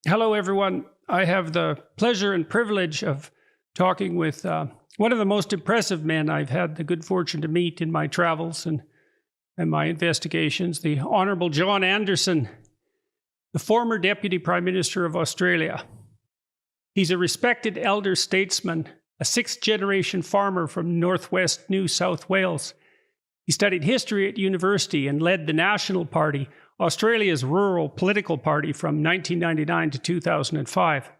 Hello, everyone. I have the pleasure and privilege of talking with one of the most impressive men I've had the good fortune to meet in my travels and my investigations, the Honorable John Anderson, the former Deputy Prime Minister of Australia. He's a respected elder statesman, a sixth-generation farmer from northwest New South Wales. He studied history at university and led the National Party, Australia's rural political party, from 1999 to 2005.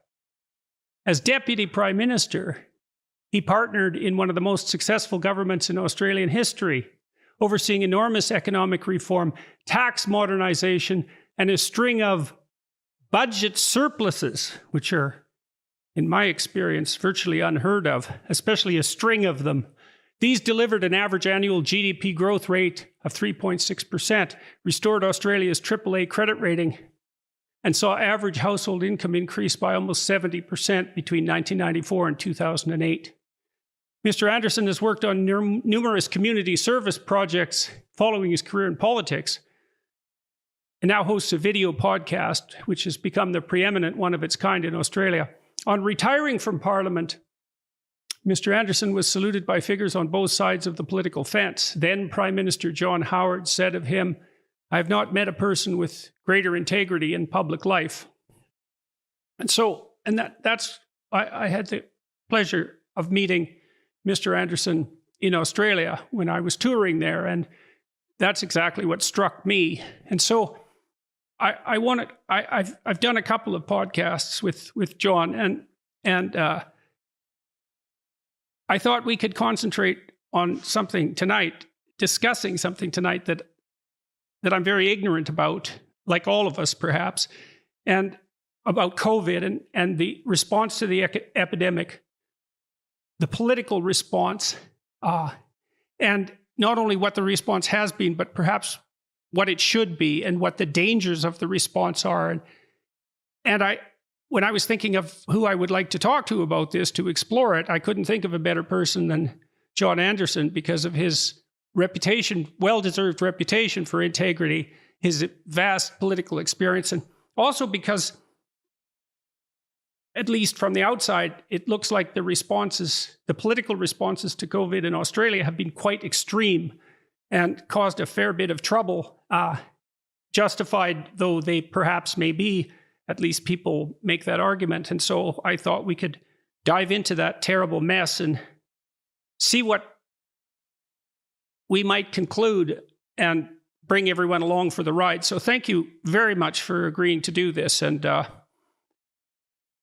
As Deputy Prime Minister, he partnered in one of the most successful governments in Australian history, overseeing enormous economic reform, tax modernization, and a string of budget surpluses, which are, in my experience, virtually unheard of, especially a string of them. These delivered an average annual GDP growth rate of 3.6%, restored Australia's AAA credit rating, and saw average household income increase by almost 70% between 1994 and 2008. Mr. Anderson has worked on numerous community service projects following his career in politics, and now hosts a video podcast, which has become the preeminent one of its kind in Australia. On retiring from Parliament, Mr. Anderson was saluted by figures on both sides of the political fence. Then Prime Minister John Howard said of him, "I have not met a person with greater integrity in public life." I had the pleasure of meeting Mr. Anderson in Australia when I was touring there, and that's exactly what struck me. And so I've done a couple of podcasts with John, and I thought we could concentrate on something tonight, discussing something tonight that I'm very ignorant about, like all of us perhaps, and about COVID and the response to the epidemic, the political response, and not only what the response has been, but perhaps what it should be and what the dangers of the response are. When I was thinking of who I would like to talk to about this, to explore it, I couldn't think of a better person than John Anderson because of his reputation, well-deserved reputation for integrity, his vast political experience, and also because, at least from the outside, it looks like the political responses to COVID in Australia have been quite extreme and caused a fair bit of trouble, justified though they perhaps may be. At least people make that argument. And so I thought we could dive into that terrible mess and see what we might conclude and bring everyone along for the ride. So thank you very much for agreeing to do this. And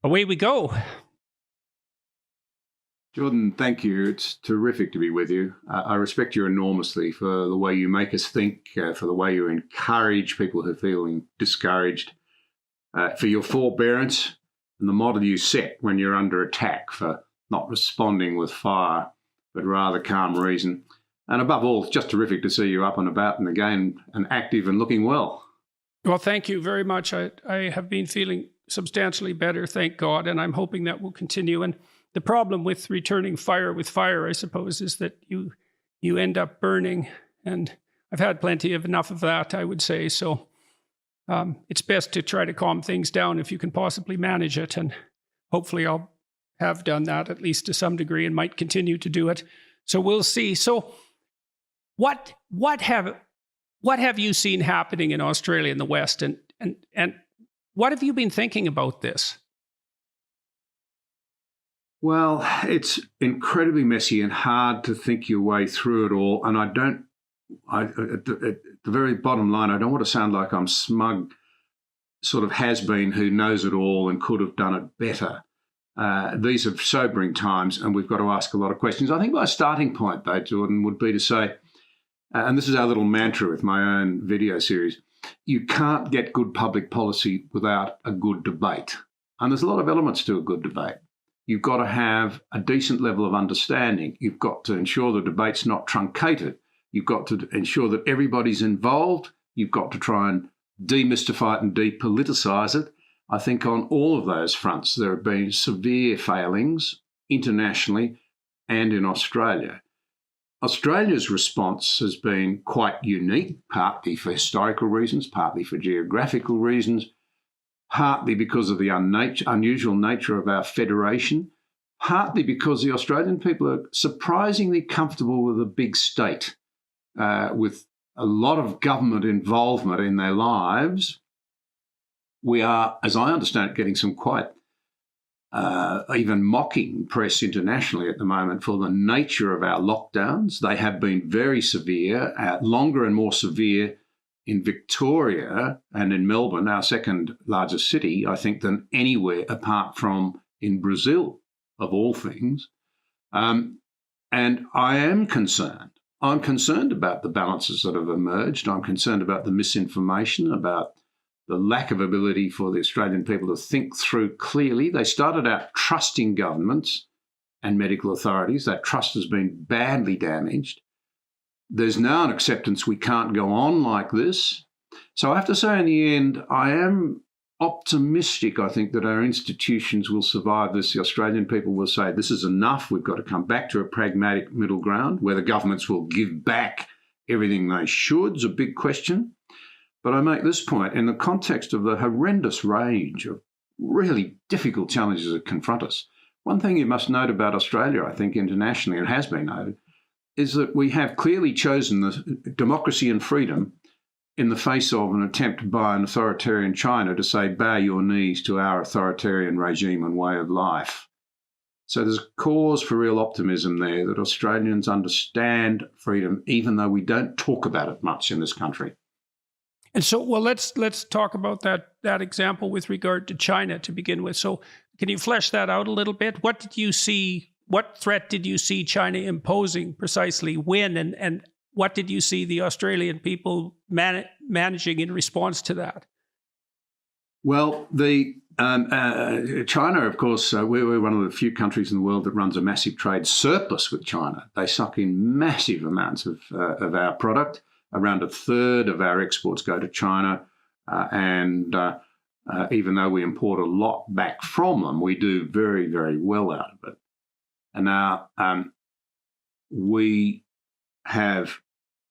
away we go. Jordan, thank you. It's terrific to be with you. I respect you enormously for the way you make us think, for the way you encourage people who are feeling discouraged, for your forbearance and the model you set when you're under attack, for not responding with fire, but rather calm reason. And above all, it's just terrific to see you up and about and again and active and looking well. Well, thank you very much. I have been feeling substantially better, thank God, and I'm hoping that will continue. And the problem with returning fire with fire, I suppose, is that you end up burning. And I've had enough of that, I would say. So it's best to try to calm things down if you can possibly manage it. And hopefully I'll have done that, at least to some degree, and might continue to do it. So we'll see. So what have you seen happening in Australia and the West? And what have you been thinking about this? Well, it's incredibly messy and hard to think your way through it all. And at the very bottom line, I don't want to sound like I'm smug, sort of has-been who knows it all and could have done it better. These are sobering times, and we've got to ask a lot of questions. I think my starting point, though, Jordan, would be to say, and this is our little mantra with my own video series, you can't get good public policy without a good debate. And there's a lot of elements to a good debate. You've got to have a decent level of understanding. You've got to ensure the debate's not truncated. You've got to ensure that everybody's involved. You've got to try and demystify it and depoliticise it. I think on all of those fronts, there have been severe failings internationally and in Australia. Australia's response has been quite unique, partly for historical reasons, partly for geographical reasons. partly because of the unusual nature of our federation, partly because the Australian people are surprisingly comfortable with a big state, with a lot of government involvement in their lives. We are, as I understand it, getting some quite even mocking press internationally at the moment for the nature of our lockdowns. They have been very severe, longer and more severe in Victoria and in Melbourne, our second largest city, I think, than anywhere apart from in Brazil, of all things. And I am concerned. I'm concerned about the balances that have emerged. I'm concerned about the misinformation, about the lack of ability for the Australian people to think through clearly. They started out trusting governments and medical authorities. That trust has been badly damaged. There's now an acceptance we can't go on like this. So I have to say, in the end, I am optimistic, I think, that our institutions will survive this. The Australian people will say, this is enough. We've got to come back to a pragmatic middle ground. Whether governments will give back everything they should is a big question. But I make this point in the context of the horrendous range of really difficult challenges that confront us. One thing you must note about Australia, I think, internationally, and has been noted, is that we have clearly chosen the democracy and freedom in the face of an attempt by an authoritarian China to say, bow your knees to our authoritarian regime and way of life. So there's cause for real optimism there that Australians understand freedom, even though we don't talk about it much in this country. And so, well, let's talk about that example with regard to China to begin with. So can you flesh that out a little bit? What did you see? What threat did you see China imposing precisely when, and what did you see the Australian people managing in response to that? Well, China, of course, we're one of the few countries in the world that runs a massive trade surplus with China. They suck in massive amounts of our product. Around a third of our exports go to China, and even though we import a lot back from them, we do very, very well out of it. And now we have,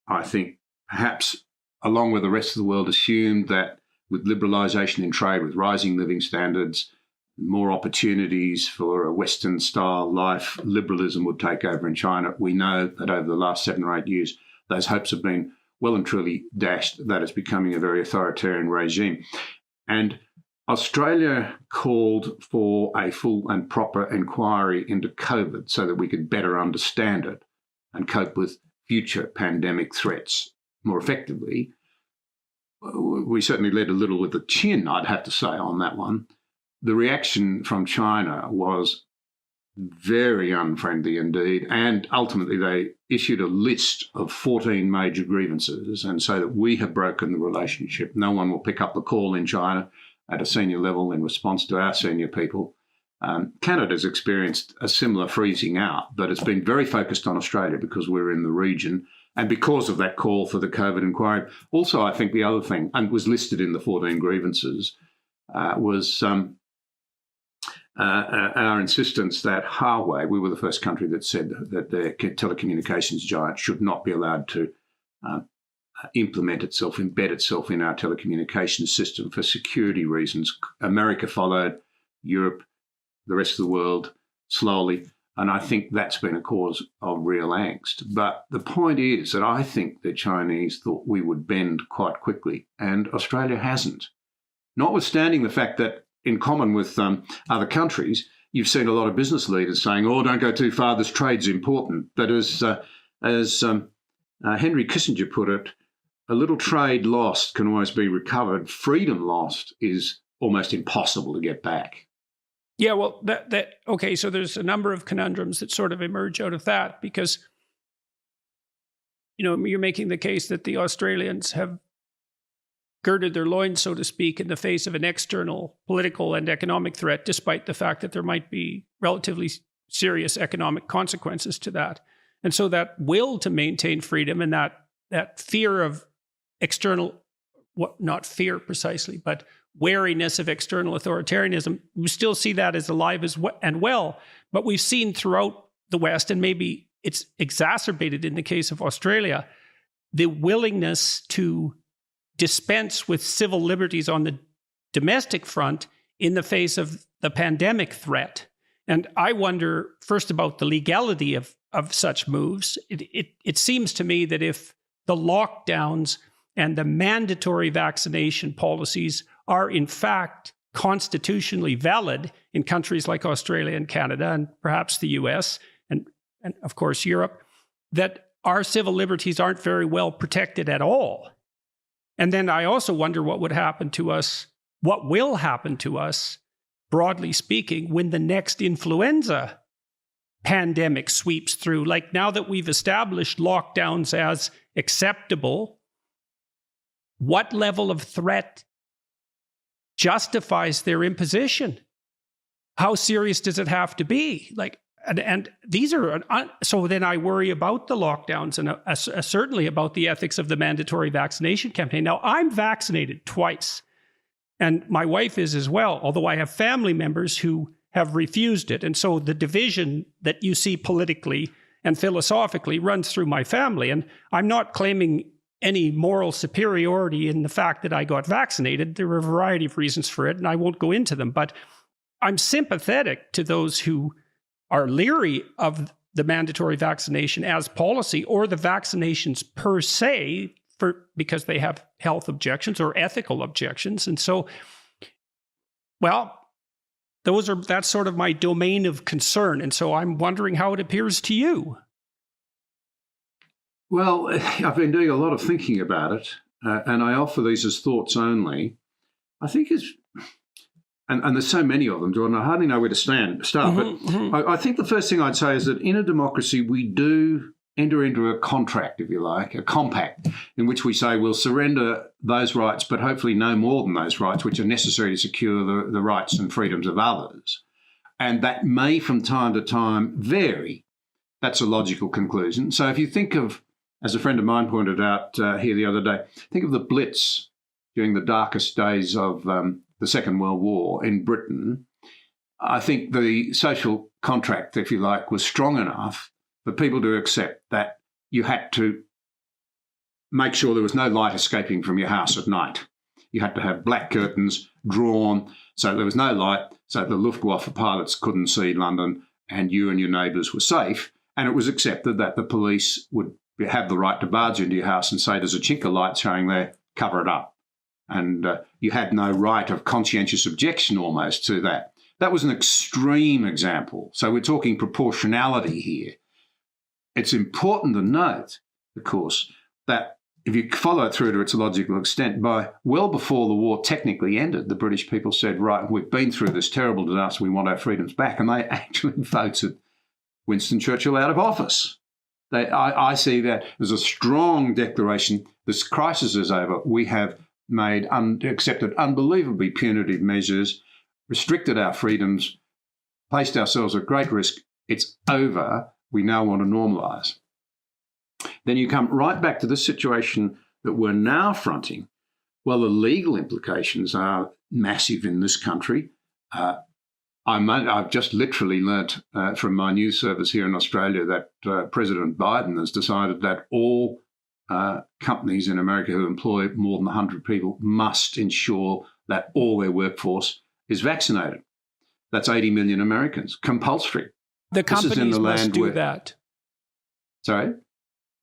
I think, perhaps along with the rest of the world, assumed that with liberalisation in trade, with rising living standards, more opportunities for a Western-style life, liberalism would take over in China. We know that over the last 7 or 8 years, those hopes have been well and truly dashed. That is becoming a very authoritarian regime. And Australia called for a full and proper inquiry into COVID so that we could better understand it and cope with future pandemic threats more effectively. We certainly led a little with the chin, I'd have to say, on that one. The reaction from China was very unfriendly indeed, and ultimately they issued a list of 14 major grievances, and so that we have broken the relationship. No one will pick up the call in China at a senior level in response to our senior people. Canada's experienced a similar freezing out, but it's been very focused on Australia because we're in the region and because of that call for the COVID inquiry. Also, I think the other thing, and was listed in the 14 grievances, was our insistence that Huawei, we were the first country that said that the telecommunications giant should not be allowed to embed itself in our telecommunications system for security reasons. America followed, Europe, the rest of the world, slowly. And I think that's been a cause of real angst. But the point is that I think the Chinese thought we would bend quite quickly, and Australia hasn't. Notwithstanding the fact that, in common with other countries, you've seen a lot of business leaders saying, "Oh, don't go too far. This trade's important." But as Henry Kissinger put it, a little trade lost can always be recovered. Freedom lost is almost impossible to get back. Yeah, well, okay. So there's a number of conundrums that sort of emerge out of that because, you're making the case that the Australians have girded their loins, so to speak, in the face of an external political and economic threat, despite the fact that there might be relatively serious economic consequences to that. And so that will to maintain freedom and that fear of external, not fear precisely, but wariness of external authoritarianism, we still see that as alive and well. But we've seen throughout the West, and maybe it's exacerbated in the case of Australia, the willingness to dispense with civil liberties on the domestic front in the face of the pandemic threat. And I wonder first about the legality of such moves. It seems to me that if the lockdowns and the mandatory vaccination policies are in fact constitutionally valid in countries like Australia and Canada and perhaps the US and of course Europe, that our civil liberties aren't very well protected at all. And then I also wonder what would happen to us, what will happen to us, broadly speaking, when the next influenza pandemic sweeps through. Like now that we've established lockdowns as acceptable, what level of threat justifies their imposition? How serious does it have to be? Like, and these are, so then I worry about the lockdowns and certainly about the ethics of the mandatory vaccination campaign. Now, I'm vaccinated twice, and my wife is as well, although I have family members who have refused it. And so the division that you see politically and philosophically runs through my family. And I'm not claiming any moral superiority in the fact that I got vaccinated. There are a variety of reasons for it, and I won't go into them. But I'm sympathetic to those who are leery of the mandatory vaccination as policy or the vaccinations per se because they have health objections or ethical objections. And so, well, that's sort of my domain of concern. And so I'm wondering how it appears to you. Well, I've been doing a lot of thinking about it, and I offer these as thoughts only. I think it's, and there's so many of them, Jordan, I hardly know where to start. But I think the first thing I'd say is that in a democracy, we do enter into a contract, if you like, a compact, in which we say we'll surrender those rights, but hopefully no more than those rights, which are necessary to secure the rights and freedoms of others. And that may from time to time vary. That's a logical conclusion. So if you think of, as a friend of mine pointed out here the other day, think of the Blitz during the darkest days of the Second World War in Britain. I think the social contract, if you like, was strong enough for people to accept that you had to make sure there was no light escaping from your house at night. You had to have black curtains drawn so there was no light, so the Luftwaffe pilots couldn't see London and you and your neighbours were safe. And it was accepted that the police would have the right to barge into your house and say there's a chink of light showing there, cover it up. And you had no right of conscientious objection almost to that. That was an extreme example. So we're talking proportionality here. It's important to note, of course, that if you follow it through to its logical extent, well before the war technically ended, the British people said, right, we've been through this terrible disaster, we want our freedoms back. And they actually voted Winston Churchill out of office. I see that as a strong declaration. This crisis is over. We have accepted unbelievably punitive measures, restricted our freedoms, placed ourselves at great risk. It's over. We now want to normalise. Then you come right back to the situation that we're now fronting. Well, the legal implications are massive in this country. I've just literally learnt from my news service here in Australia that President Biden has decided that all companies in America who employ more than 100 people must ensure that all their workforce is vaccinated. That's 80 million Americans, compulsory. The companies must do that. Sorry?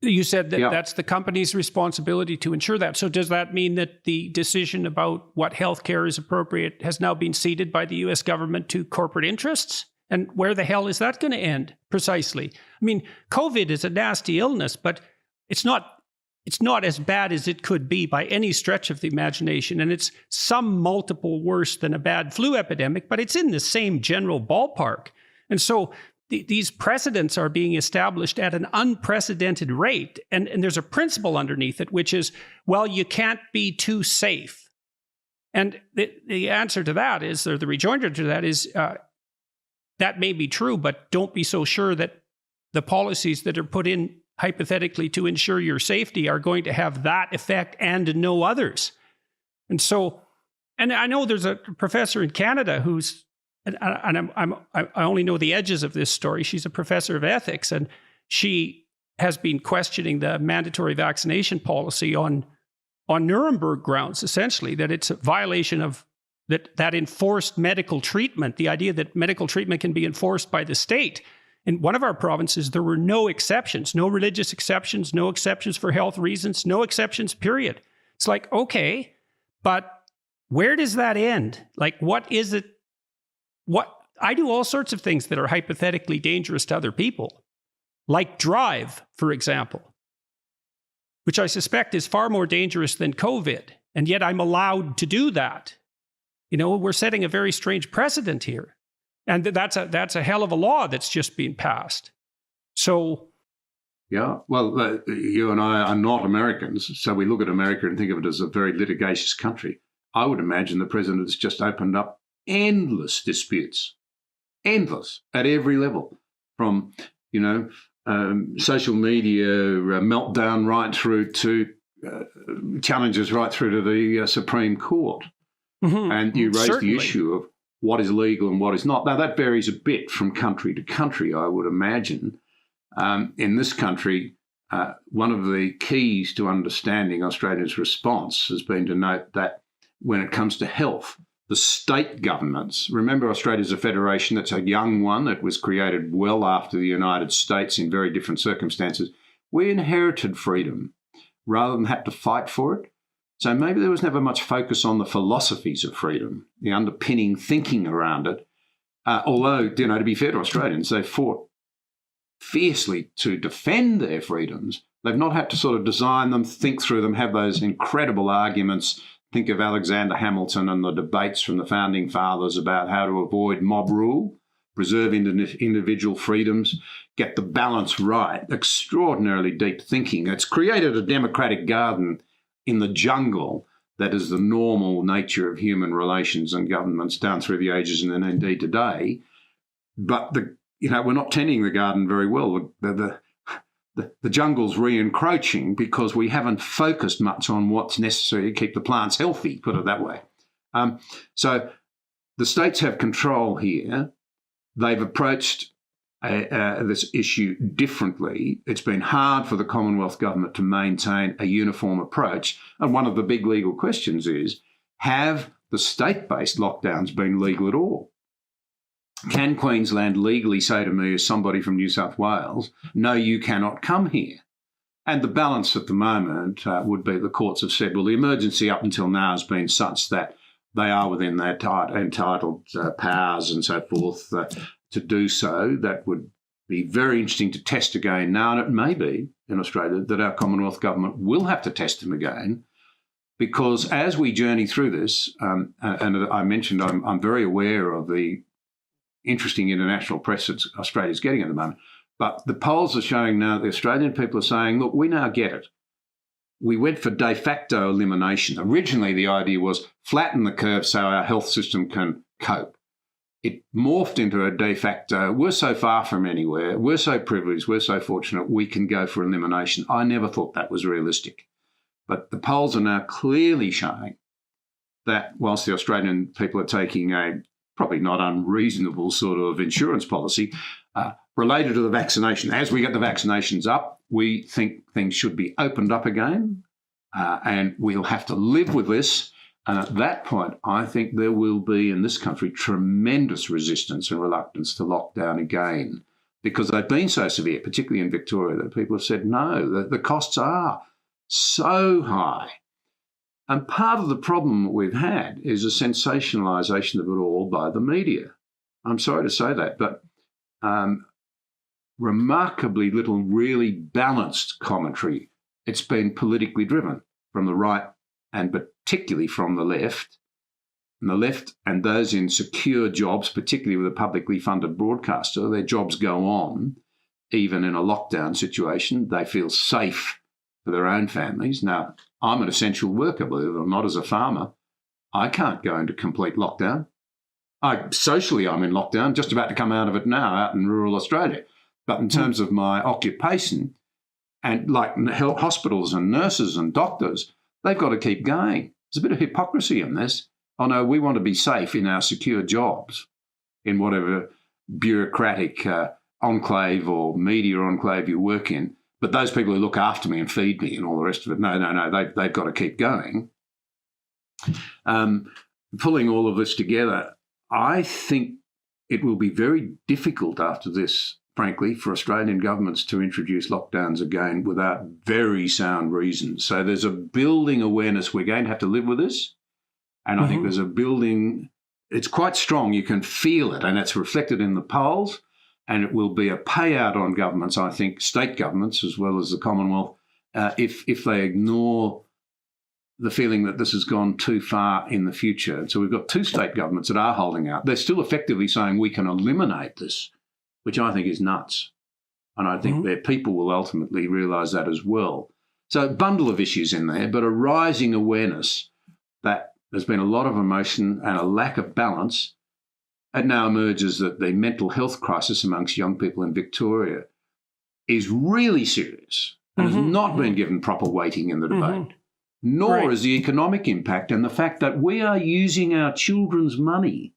You said that that's the company's responsibility to ensure that. So does that mean that the decision about what healthcare is appropriate has now been ceded by the U.S. government to corporate interests? And where the hell is that going to end precisely? I mean, COVID is a nasty illness, but it's not as bad as it could be by any stretch of the imagination. And it's some multiple worse than a bad flu epidemic, but it's in the same general ballpark. And so these precedents are being established at an unprecedented rate. And there's a principle underneath it, which is, well, you can't be too safe. And the answer to that is, or the rejoinder to that is, that may be true, but don't be so sure that the policies that are put in hypothetically to ensure your safety are going to have that effect and no others. And so, and I know there's a professor in Canada who's, and I only know the edges of this story. She's a professor of ethics, and she has been questioning the mandatory vaccination policy on Nuremberg grounds, essentially, that it's a violation of that enforced medical treatment, the idea that medical treatment can be enforced by the state. In one of our provinces, there were no exceptions, no religious exceptions, no exceptions for health reasons, no exceptions, period. It's like, okay, but where does that end? Like, what is it? I do all sorts of things that are hypothetically dangerous to other people, like drive, for example, which I suspect is far more dangerous than COVID. And yet I'm allowed to do that. We're setting a very strange precedent here. And that's a hell of a law that's just been passed. So, yeah, well, you and I are not Americans, so we look at America and think of it as a very litigious country. I would imagine the president has just opened up endless disputes, endless at every level, from social media meltdown right through to challenges right through to the Supreme Court. Mm-hmm. And you raised the issue of what is legal and what is not. Now, that varies a bit from country to country, I would imagine. In this country, one of the keys to understanding Australia's response has been to note that when it comes to health, the state governments, remember Australia's a federation that's a young one that was created well after the United States in very different circumstances. We inherited freedom rather than had to fight for it. So maybe there was never much focus on the philosophies of freedom, the underpinning thinking around it. Although, to be fair to Australians, they fought fiercely to defend their freedoms. They've not had to sort of design them, think through them, have those incredible arguments. Think of Alexander Hamilton and the debates from the founding fathers about how to avoid mob rule, preserve individual freedoms, get the balance right. Extraordinarily deep thinking. It's created a democratic garden in the jungle that is the normal nature of human relations and governments down through the ages and then indeed today. But we're not tending the garden very well. The jungle's re-encroaching because we haven't focused much on what's necessary to keep the plants healthy, put it that way. So the states have control here. They've approached this issue differently. It's been hard for the Commonwealth government to maintain a uniform approach. And one of the big legal questions is, have the state-based lockdowns been legal at all? Can Queensland legally say to me as somebody from New South Wales, no, you cannot come here? And the balance at the moment would be the courts have said, well, the emergency up until now has been such that they are within their entitled powers and so forth to do so. That would be very interesting to test again now, and it may be in Australia that our Commonwealth government will have to test them again, because as we journey through this, and I mentioned I'm very aware of the interesting international press that Australia's getting at the moment, but the polls are showing now that the Australian people are saying, look, we now get it. We went for de facto elimination. Originally, the idea was flatten the curve so our health system can cope. It morphed into a de facto, we're so far from anywhere, we're so privileged, we're so fortunate, we can go for elimination. I never thought that was realistic. But the polls are now clearly showing that whilst the Australian people are taking a probably not unreasonable sort of insurance policy related to the vaccination, as we get the vaccinations up, we think things should be opened up again, and we'll have to live with this. And at that point, I think there will be in this country tremendous resistance and reluctance to lock down again, because they've been so severe, particularly in Victoria, that people have said, no, the costs are so high. And part of the problem we've had is a sensationalisation of it all by the media. I'm sorry to say that, but remarkably little really balanced commentary. It's been politically driven from the right and particularly from the left. And the left and those in secure jobs, particularly with a publicly funded broadcaster, their jobs go on even in a lockdown situation. They feel safe for their own families. Now, I'm an essential worker, believe it or not, as a farmer. I can't go into complete lockdown. Socially, I'm in lockdown, just about to come out of it now, out in rural Australia. But in terms of my occupation, and like hospitals and nurses and doctors, they've got to keep going. There's a bit of hypocrisy in this. Oh, no, we want to be safe in our secure jobs, in whatever bureaucratic enclave or media enclave you work in. But those people who look after me and feed me and all the rest of it, no, they've got to keep going. pulling all of this together, I think it will be very difficult after this, frankly, for Australian governments to introduce lockdowns again without very sound reasons. So there's a building awareness we're going to have to live with this. And I think there's a building, it's quite strong. You can feel it, and it's reflected in the polls. And it will be a payout on governments, I think, state governments as well as the Commonwealth, if they ignore the feeling that this has gone too far in the future. And so we've got two state governments that are holding out. They're still effectively saying we can eliminate this, which I think is nuts. And I think their people will ultimately realise that as well. So a bundle of issues in there, but a rising awareness that there's been a lot of emotion and a lack of balance. It now emerges that the mental health crisis amongst young people in Victoria is really serious and has not been given proper weighting in the debate, nor is the economic impact and the fact that we are using our children's money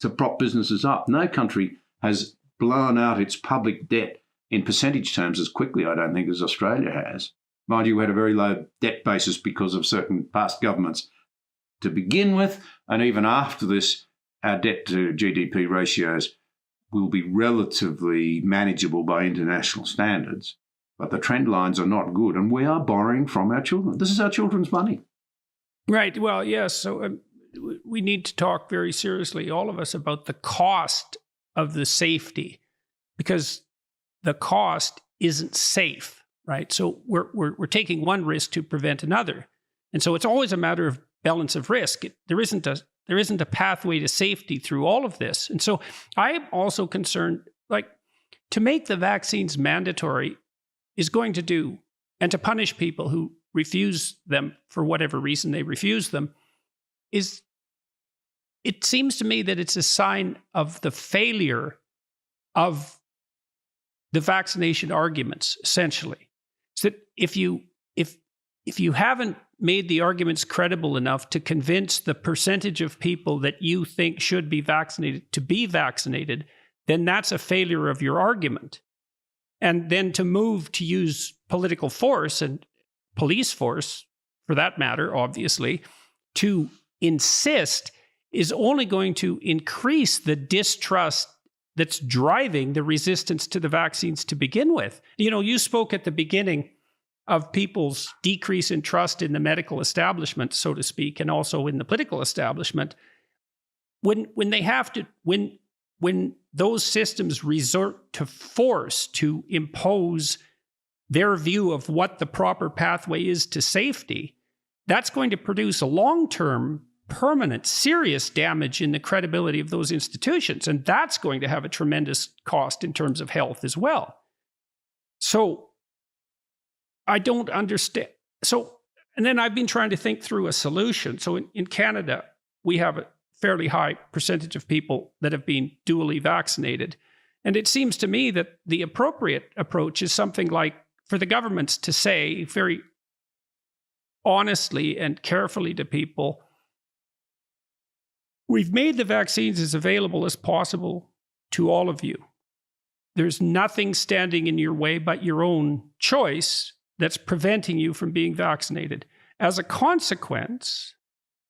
to prop businesses up. No country has blown out its public debt in percentage terms as quickly, I don't think, as Australia has. Mind you, we had a very low debt basis because of certain past governments to begin with, and even after this, our debt to GDP ratios will be relatively manageable by international standards, but the trend lines are not good, and we are borrowing from our children. This is our children's money. Right. Well, yes. So we need to talk very seriously, all of us, about the cost of the safety, because the cost isn't safe, right? So we're taking one risk to prevent another. And so it's always a matter of balance of risk. There isn't a pathway to safety through all of this. And so I'm also concerned, like, to make the vaccines mandatory is going to do, and to punish people who refuse them for whatever reason they refuse them, is, it seems to me that it's a sign of the failure of the vaccination arguments, essentially. So that if you haven't made the arguments credible enough to convince the percentage of people that you think should be vaccinated to be vaccinated, then that's a failure of your argument. And then to move to use political force and police force, for that matter, obviously, to insist is only going to increase the distrust that's driving the resistance to the vaccines to begin with. You know, you spoke at the beginning of people's decrease in trust in the medical establishment, so to speak, and also in the political establishment. When those systems resort to force to impose their view of what the proper pathway is to safety, that's going to produce a long-term, permanent, serious damage in the credibility of those institutions. And that's going to have a tremendous cost in terms of health as well. So I don't understand. So, and then I've been trying to think through a solution. So in Canada, we have a fairly high percentage of people that have been dually vaccinated. And it seems to me that the appropriate approach is something like for the governments to say very honestly and carefully to people, we've made the vaccines as available as possible to all of you. There's nothing standing in your way but your own choice that's preventing you from being vaccinated. As a consequence,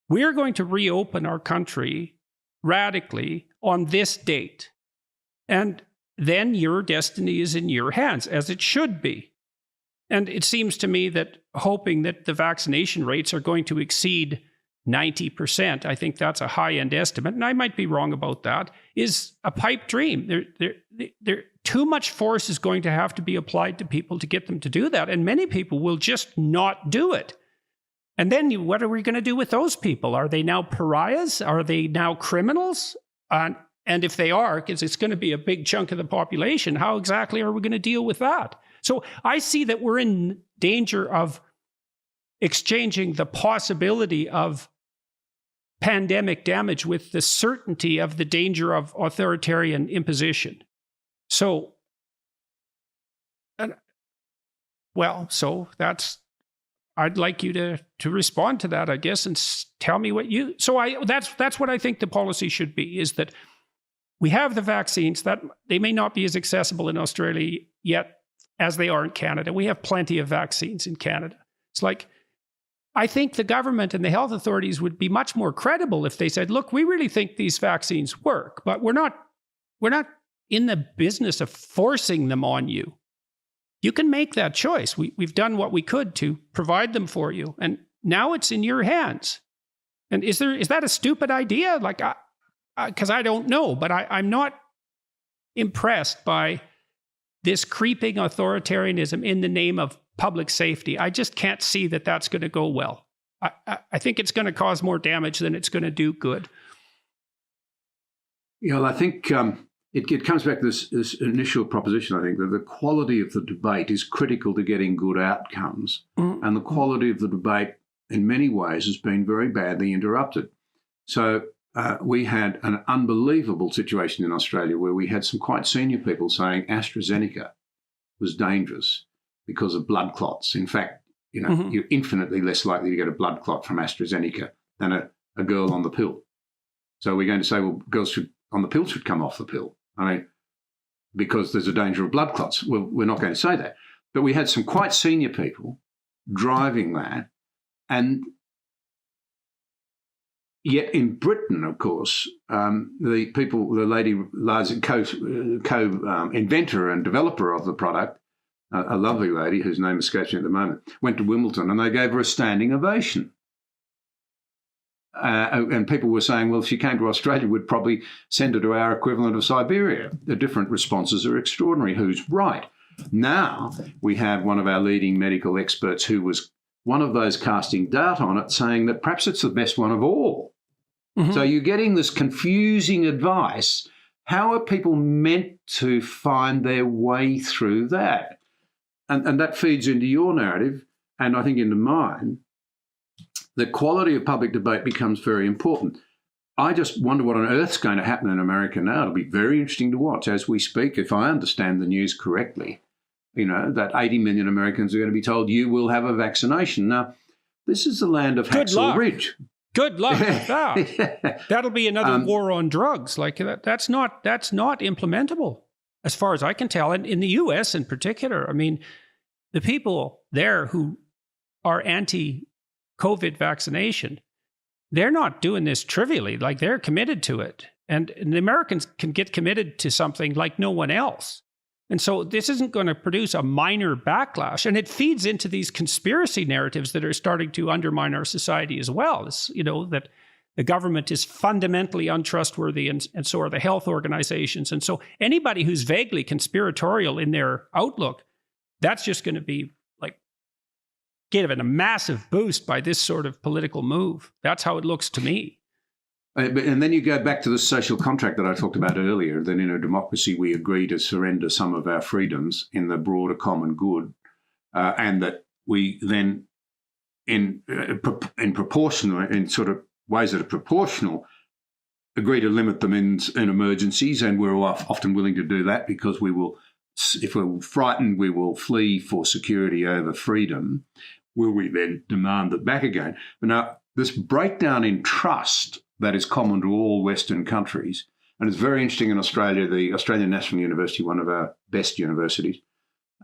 we're going to reopen our country radically on this date. And then your destiny is in your hands, as it should be. And it seems to me that hoping that the vaccination rates are going to exceed 90%, I think that's a high-end estimate, and I might be wrong about that, is a pipe dream. Too much force is going to have to be applied to people to get them to do that, and many people will just not do it. And then what are we going to do with those people? Are they now pariahs? Are they now criminals? And if they are, because it's going to be a big chunk of the population, how exactly are we going to deal with that? So I see that we're in danger of exchanging the possibility of pandemic damage with the certainty of the danger of authoritarian imposition. So, that's, I'd like you to respond to that, I guess, and tell me what you, that's what I think the policy should be, is that we have the vaccines, that they may not be as accessible in Australia yet as they are in Canada. We have plenty of vaccines in Canada. It's like, I think the government and the health authorities would be much more credible if they said, look, we really think these vaccines work, but we're not in the business of forcing them on you. You can make that choice. We've done what we could to provide them for you, and now it's in your hands. And is that a stupid idea? Like, because I don't know, but I'm not impressed by this creeping authoritarianism in the name of public safety. I just can't see that that's going to go well. I think it's going to cause more damage than it's going to do good. Yeah, well, I think it comes back to this initial proposition, I think, that the quality of the debate is critical to getting good outcomes. And the quality of the debate, in many ways, has been very badly interrupted. So we had an unbelievable situation in Australia where we had some quite senior people saying AstraZeneca was dangerous because of blood clots. In fact, you're infinitely less likely to get a blood clot from AstraZeneca than a girl on the pill. So we're going to say, well, girls on the pill should come off the pill. I mean, because there's a danger of blood clots. Well, we're not going to say that. But we had some quite senior people driving that. And yet in Britain, of course, the lady, co-inventor and developer of the product, a lovely lady whose name escapes me at the moment, went to Wimbledon and they gave her a standing ovation. And people were saying, well, if she came to Australia, we'd probably send her to our equivalent of Siberia. The different responses are extraordinary. Who's right? Now we have one of our leading medical experts who was one of those casting doubt on it, saying that perhaps it's the best one of all. So you're getting this confusing advice. How are people meant to find their way through that? And that feeds into your narrative, and I think into mine. The quality of public debate becomes very important. I just wonder what on earth's going to happen in America now. It'll be very interesting to watch as we speak, if I understand the news correctly, that 80 million Americans are going to be told you will have a vaccination. Now, this is the land of Hacksaw Ridge. Good luck with that. Yeah. That'll be another war on drugs. Like that's not implementable, as far as I can tell. And in the U.S. in particular, I mean, the people there who are anti-COVID vaccination, they're not doing this trivially. Like, they're committed to it, and the Americans can get committed to something like no one else. And so this isn't going to produce a minor backlash. And it feeds into these conspiracy narratives that are starting to undermine our society as well. It's, that the government is fundamentally untrustworthy, and so are the health organizations. And so anybody who's vaguely conspiratorial in their outlook, that's just going to be like given a massive boost by this sort of political move. That's how it looks to me. And then you go back to the social contract that I talked about earlier, that in a democracy we agree to surrender some of our freedoms in the broader common good, and that we then, in proportional, in sort of ways that are proportional, agree to limit them in emergencies, and we're often willing to do that because we will, if we're frightened, we will flee for security over freedom. Will we then demand it back again? But now, this breakdown in trust that is common to all Western countries, and it's very interesting in Australia. The Australian National University, one of our best universities,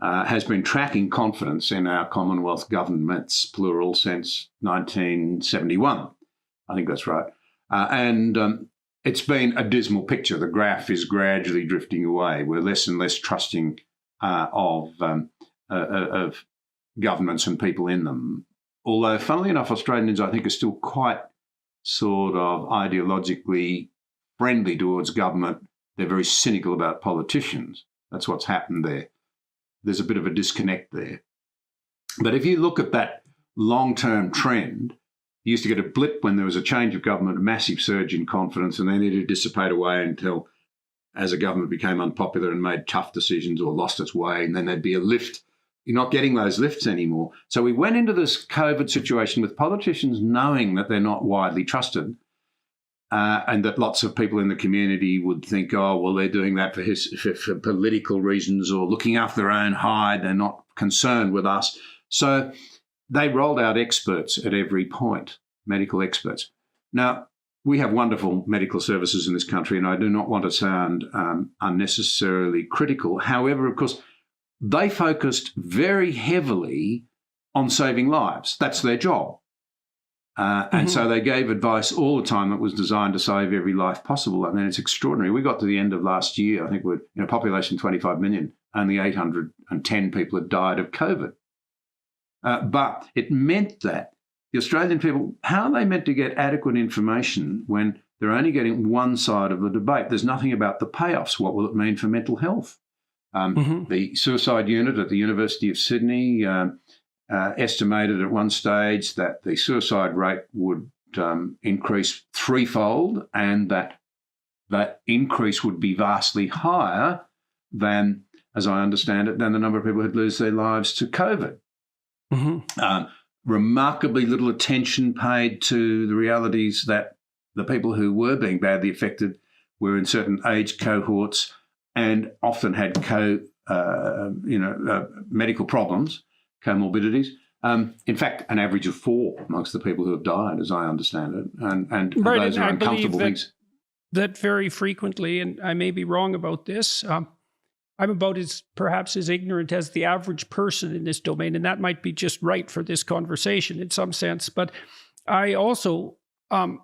has been tracking confidence in our Commonwealth governments, plural, since 1971. I think that's right. And it's been a dismal picture. The graph is gradually drifting away. We're less and less trusting of governments and people in them. Although, funnily enough, Australians, I think, are still quite sort of ideologically friendly towards government. They're very cynical about politicians. That's what's happened there. There's a bit of a disconnect there. But if you look at that long-term trend, you used to get a blip when there was a change of government, a massive surge in confidence, and then it'd dissipate away until, as a government became unpopular and made tough decisions or lost its way, and then there'd be a lift. You're not getting those lifts anymore. So we went into this COVID situation with politicians knowing that they're not widely trusted, and that lots of people in the community would think, oh, well, they're doing that for political reasons or looking after their own hide. They're not concerned with us. So they rolled out experts at every point, medical experts. Now, we have wonderful medical services in this country, and I do not want to sound unnecessarily critical. However, of course, they focused very heavily on saving lives. That's their job. And so they gave advice all the time that was designed to save every life possible. I mean, it's extraordinary. We got to the end of last year, I think we're in a population 25 million, only 810 people had died of COVID. But it meant that the Australian people, how are they meant to get adequate information when they're only getting one side of the debate? There's nothing about the payoffs. What will it mean for mental health? The suicide unit at the University of Sydney estimated at one stage that the suicide rate would increase threefold, and that increase would be vastly higher than, as I understand it, than the number of people who'd lose their lives to COVID. Remarkably little attention paid to the realities that the people who were being badly affected were in certain age cohorts and often had medical problems, comorbidities. In fact, an average of 4 amongst the people who have died, as I understand it, and right, those and are I uncomfortable things. That very frequently, and I may be wrong about this, I'm about perhaps as ignorant as the average person in this domain, and that might be just right for this conversation in some sense. But I also,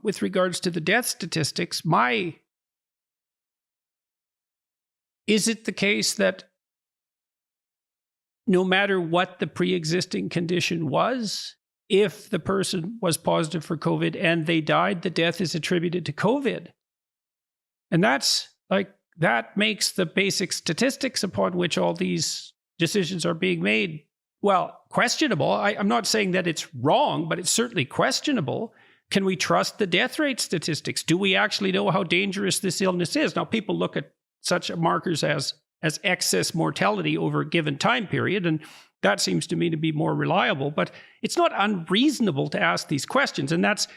with regards to the death statistics, is it the case that no matter what the pre-existing condition was, if the person was positive for COVID and they died, the death is attributed to COVID? And that makes the basic statistics upon which all these decisions are being made, well, questionable. I'm not saying that it's wrong, but it's certainly questionable. Can we trust the death rate statistics? Do we actually know how dangerous this illness is? Now, people look at such markers as excess mortality over a given time period, and that seems to me to be more reliable. But it's not unreasonable to ask these questions, and that's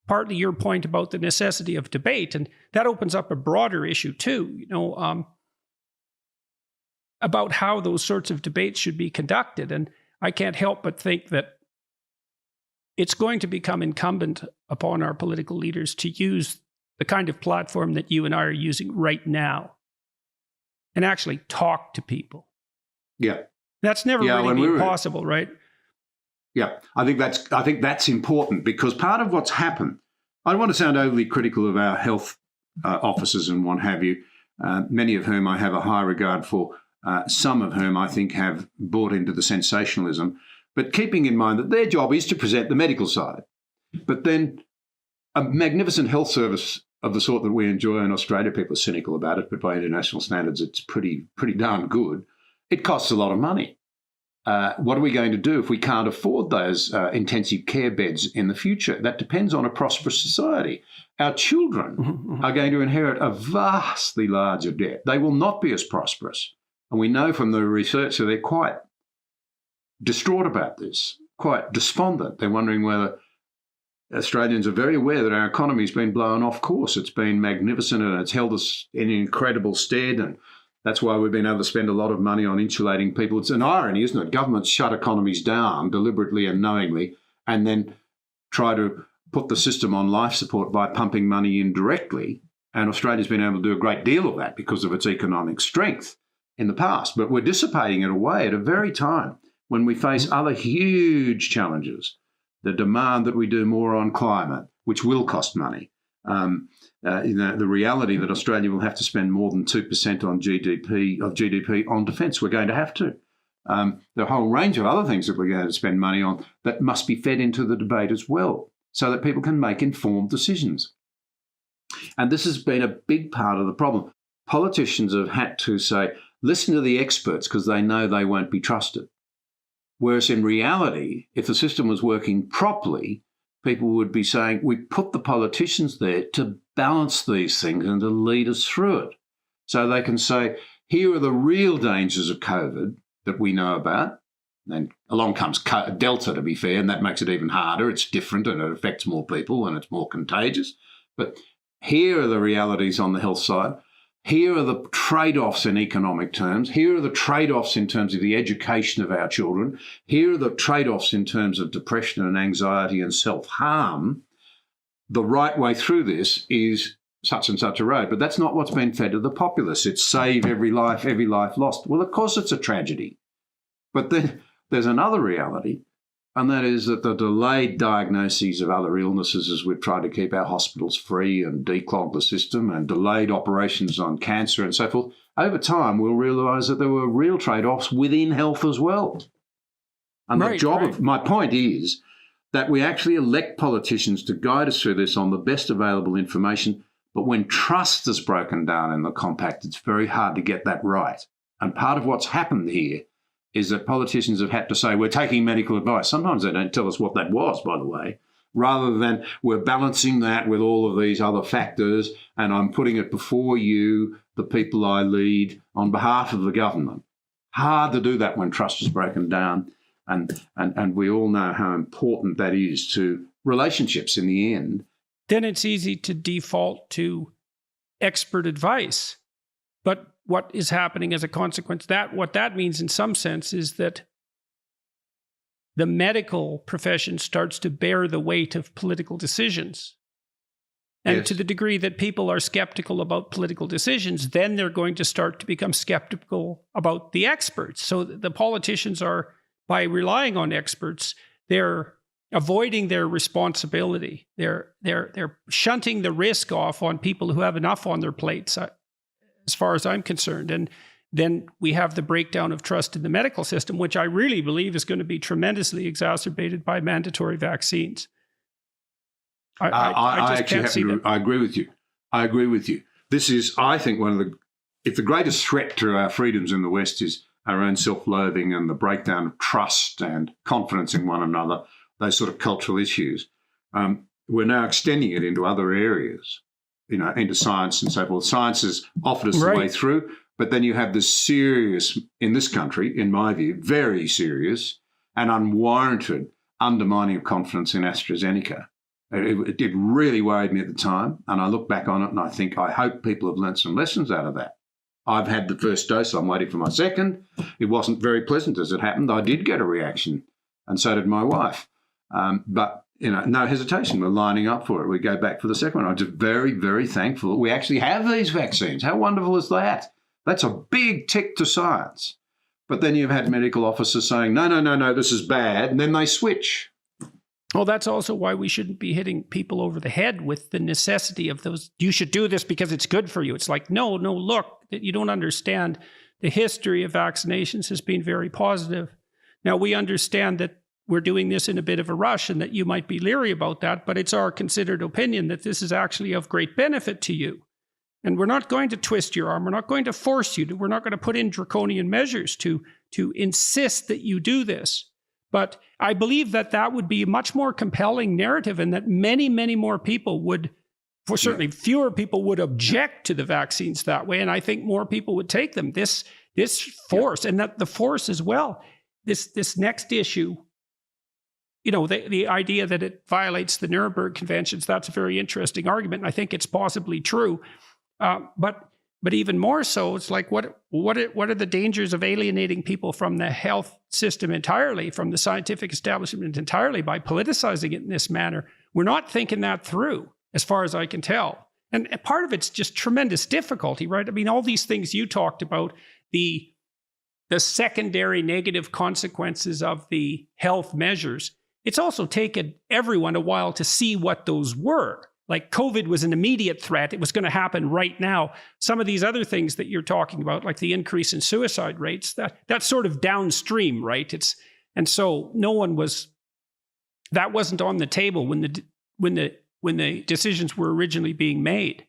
partly your point about the necessity of debate, and that opens up a broader issue too, about how those sorts of debates should be conducted. And I can't help but think that it's going to become incumbent upon our political leaders to use the kind of platform that you and I are using right now and actually talk to people. Yeah. That's never really been possible, right? Yeah, I think that's important, because part of what's happened, I don't want to sound overly critical of our health officers and what have you, many of whom I have a high regard for, some of whom I think have bought into the sensationalism, but keeping in mind that their job is to present the medical side. But then a magnificent health service of the sort that we enjoy in Australia, people are cynical about it, but by international standards, it's pretty darn good. It costs a lot of money. What are we going to do if we can't afford those intensive care beds in the future? That depends on a prosperous society. Our children are going to inherit a vastly larger debt. They will not be as prosperous. And we know from the research that they're quite distraught about this, quite despondent. They're wondering whether Australians are very aware that our economy has been blown off course. It's been magnificent and it's held us in incredible stead, and that's why we've been able to spend a lot of money on insulating people. It's an irony, isn't it? Governments shut economies down deliberately and knowingly, and then try to put the system on life support by pumping money in directly. And Australia's been able to do a great deal of that because of its economic strength in the past. But we're dissipating it away at a very time when we face other huge challenges. The demand that we do more on climate, which will cost money. The reality that Australia will have to spend more than 2% on GDP on defence. We're going to have to. There are a whole range of other things that we're going to spend money on that must be fed into the debate as well, so that people can make informed decisions. And this has been a big part of the problem. Politicians have had to say, listen to the experts because they know they won't be trusted. Whereas in reality, if the system was working properly, people would be saying, we put the politicians there to balance these things and to lead us through it. So they can say, here are the real dangers of COVID that we know about. And along comes Delta, to be fair, and that makes it even harder. It's different and it affects more people and it's more contagious. But here are the realities on the health side. Here are the trade-offs in economic terms. Here are the trade-offs in terms of the education of our children. Here are the trade-offs in terms of depression and anxiety and self-harm. The right way through this is such and such a road. But that's not what's been fed to the populace. It's save every life lost. Well, of course it's a tragedy. But then there's another reality and that is that the delayed diagnoses of other illnesses as we've tried to keep our hospitals free and declog the system, and delayed operations on cancer and so forth, over time we'll realise that there were real trade-offs within health as well. And the job of my point is that we actually elect politicians to guide us through this on the best available information, but when trust is broken down in the compact, it's very hard to get that right. And part of what's happened here is that politicians have had to say, we're taking medical advice. Sometimes they don't tell us what that was, by the way, rather than we're balancing that with all of these other factors, and I'm putting it before you, the people I lead, on behalf of the government. Hard to do that when trust is broken down, and we all know how important that is to relationships in the end. Then it's easy to default to expert advice. But what is happening as a consequence, what that means in some sense is that the medical profession starts to bear the weight of political decisions. And to the degree that people are skeptical about political decisions, then they're going to start to become skeptical about the experts. So the politicians are, by relying on experts, they're avoiding their responsibility. They're shunting the risk off on people who have enough on their plates, as far as I'm concerned. And then we have the breakdown of trust in the medical system, which I really believe is going to be tremendously exacerbated by mandatory vaccines. I just can't see that. I agree with you. I agree with you. This is, I think, if the greatest threat to our freedoms in the West is our own self-loathing and the breakdown of trust and confidence in one another, those sort of cultural issues, we're now extending it into other areas, into science and so forth. Science has offered us the way through, but then you have this serious, in this country, in my view, very serious and unwarranted undermining of confidence in AstraZeneca. It really worried me at the time, and I look back on it and I hope people have learnt some lessons out of that. I've had the first dose, I'm waiting for my second. It wasn't very pleasant as it happened. I did get a reaction, and so did my wife. But no hesitation. We're lining up for it. We go back for the second one. I'm just very, very thankful that we actually have these vaccines. How wonderful is that? That's a big tick to science. But then you've had medical officers saying, no, this is bad, and then they switch. Well, that's also why we shouldn't be hitting people over the head with the necessity of those. You should do this because it's good for you. It's like, no, look, you don't understand. The history of vaccinations has been very positive. Now, we understand that we're doing this in a bit of a rush and that you might be leery about that, but it's our considered opinion that this is actually of great benefit to you. And we're not going to twist your arm. We're not going to force you to. We're not going to put in draconian measures to insist that you do this. But I believe that would be a much more compelling narrative, and that many, many more people would, certainly fewer people would object to the vaccines that way. And I think more people would take them. This force, and that the force as well, this next issue, the idea that it violates the Nuremberg Conventions, that's a very interesting argument. And I think it's possibly true. But even more so, it's like, what are the dangers of alienating people from the health system entirely, from the scientific establishment entirely, by politicizing it in this manner? We're not thinking that through, as far as I can tell. And part of it's just tremendous difficulty, right? I mean, all these things you talked about, the secondary negative consequences of the health measures, it's also taken everyone a while to see what those were. Like COVID was an immediate threat. It was going to happen right now. Some of these other things that you're talking about, like the increase in suicide rates, that's sort of downstream, right? And so that wasn't on the table when the decisions were originally being made.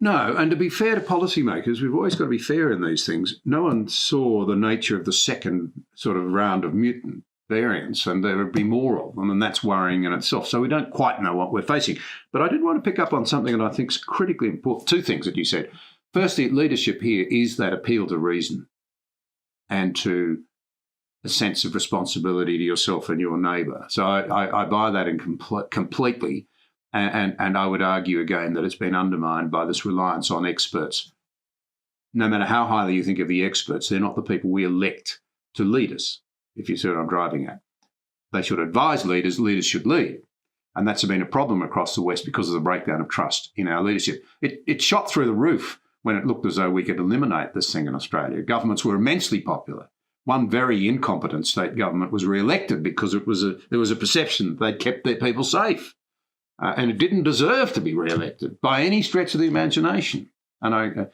No, and to be fair to policymakers, we've always got to be fair in these things. No one saw the nature of the second sort of round of mutant variants, and there would be more of them, and that's worrying in itself. So we don't quite know what we're facing. But I did want to pick up on something that I think is critically important. Two things that you said. Firstly, leadership here is that appeal to reason and to a sense of responsibility to yourself and your neighbour. So I buy that completely, and I would argue again that it's been undermined by this reliance on experts. No matter how highly you think of the experts, they're not the people we elect to lead us. If you see what I'm driving at. They should advise leaders, leaders should lead. And that's been a problem across the West because of the breakdown of trust in our leadership. It shot through the roof when it looked as though we could eliminate this thing in Australia. Governments were immensely popular one very incompetent state government was re-elected because there was a perception that they'd kept their people safe. And it didn't deserve to be re-elected by any stretch of the imagination. And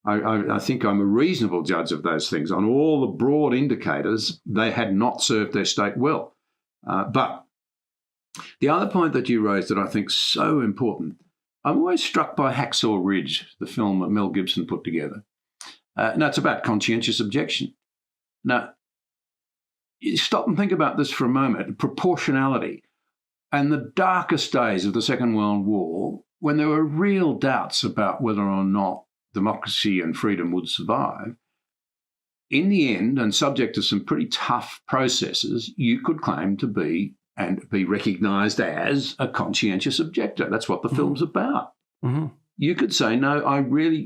I think I'm a reasonable judge of those things. On all the broad indicators, they had not served their state well. But the other point that you raised that I think is so important, I'm always struck by Hacksaw Ridge, the film that Mel Gibson put together. Now, it's about conscientious objection. Now, you stop and think about this for a moment. Proportionality. And the darkest days of the Second World War, when there were real doubts about whether or not democracy and freedom would survive, in the end, and subject to some pretty tough processes, you could claim to be and be recognised as a conscientious objector. That's what the film's about. Mm-hmm. You could say, no,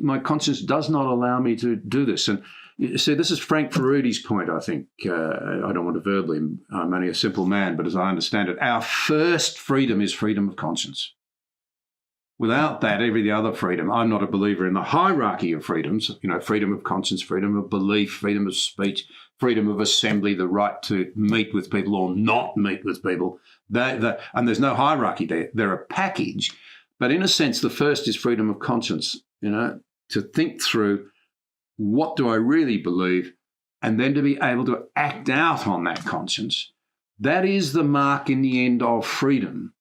my conscience does not allow me to do this. And you see, this is Frank Ferrudi's point, I think. I don't want to verbally, I'm only a simple man, but as I understand it, our first freedom is freedom of conscience. Without that, every other freedom, I'm not a believer in the hierarchy of freedoms, freedom of conscience, freedom of belief, freedom of speech, freedom of assembly, the right to meet with people or not meet with people. And there's no hierarchy there. They're a package. But in a sense, the first is freedom of conscience, to think through what do I really believe and then to be able to act out on that conscience. That is the mark in the end of freedom.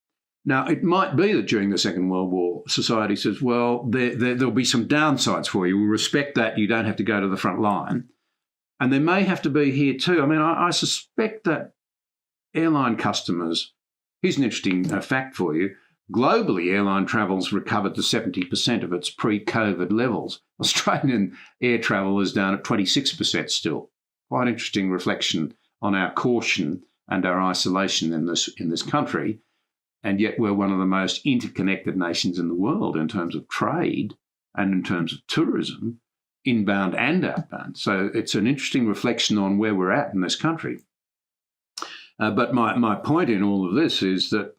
Now, it might be that during the Second World War, society says, well, there'll be some downsides for you. We'll respect that. You don't have to go to the front line. And there may have to be here too. I mean, I suspect that airline customers, here's an interesting fact for you, globally, airline travel's recovered to 70% of its pre-COVID levels. Australian air travel is down at 26% still. Quite interesting reflection on our caution and our isolation in this country. And yet we're one of the most interconnected nations in the world in terms of trade and in terms of tourism, inbound and outbound. So it's an interesting reflection on where we're at in this country. But my point in all of this is that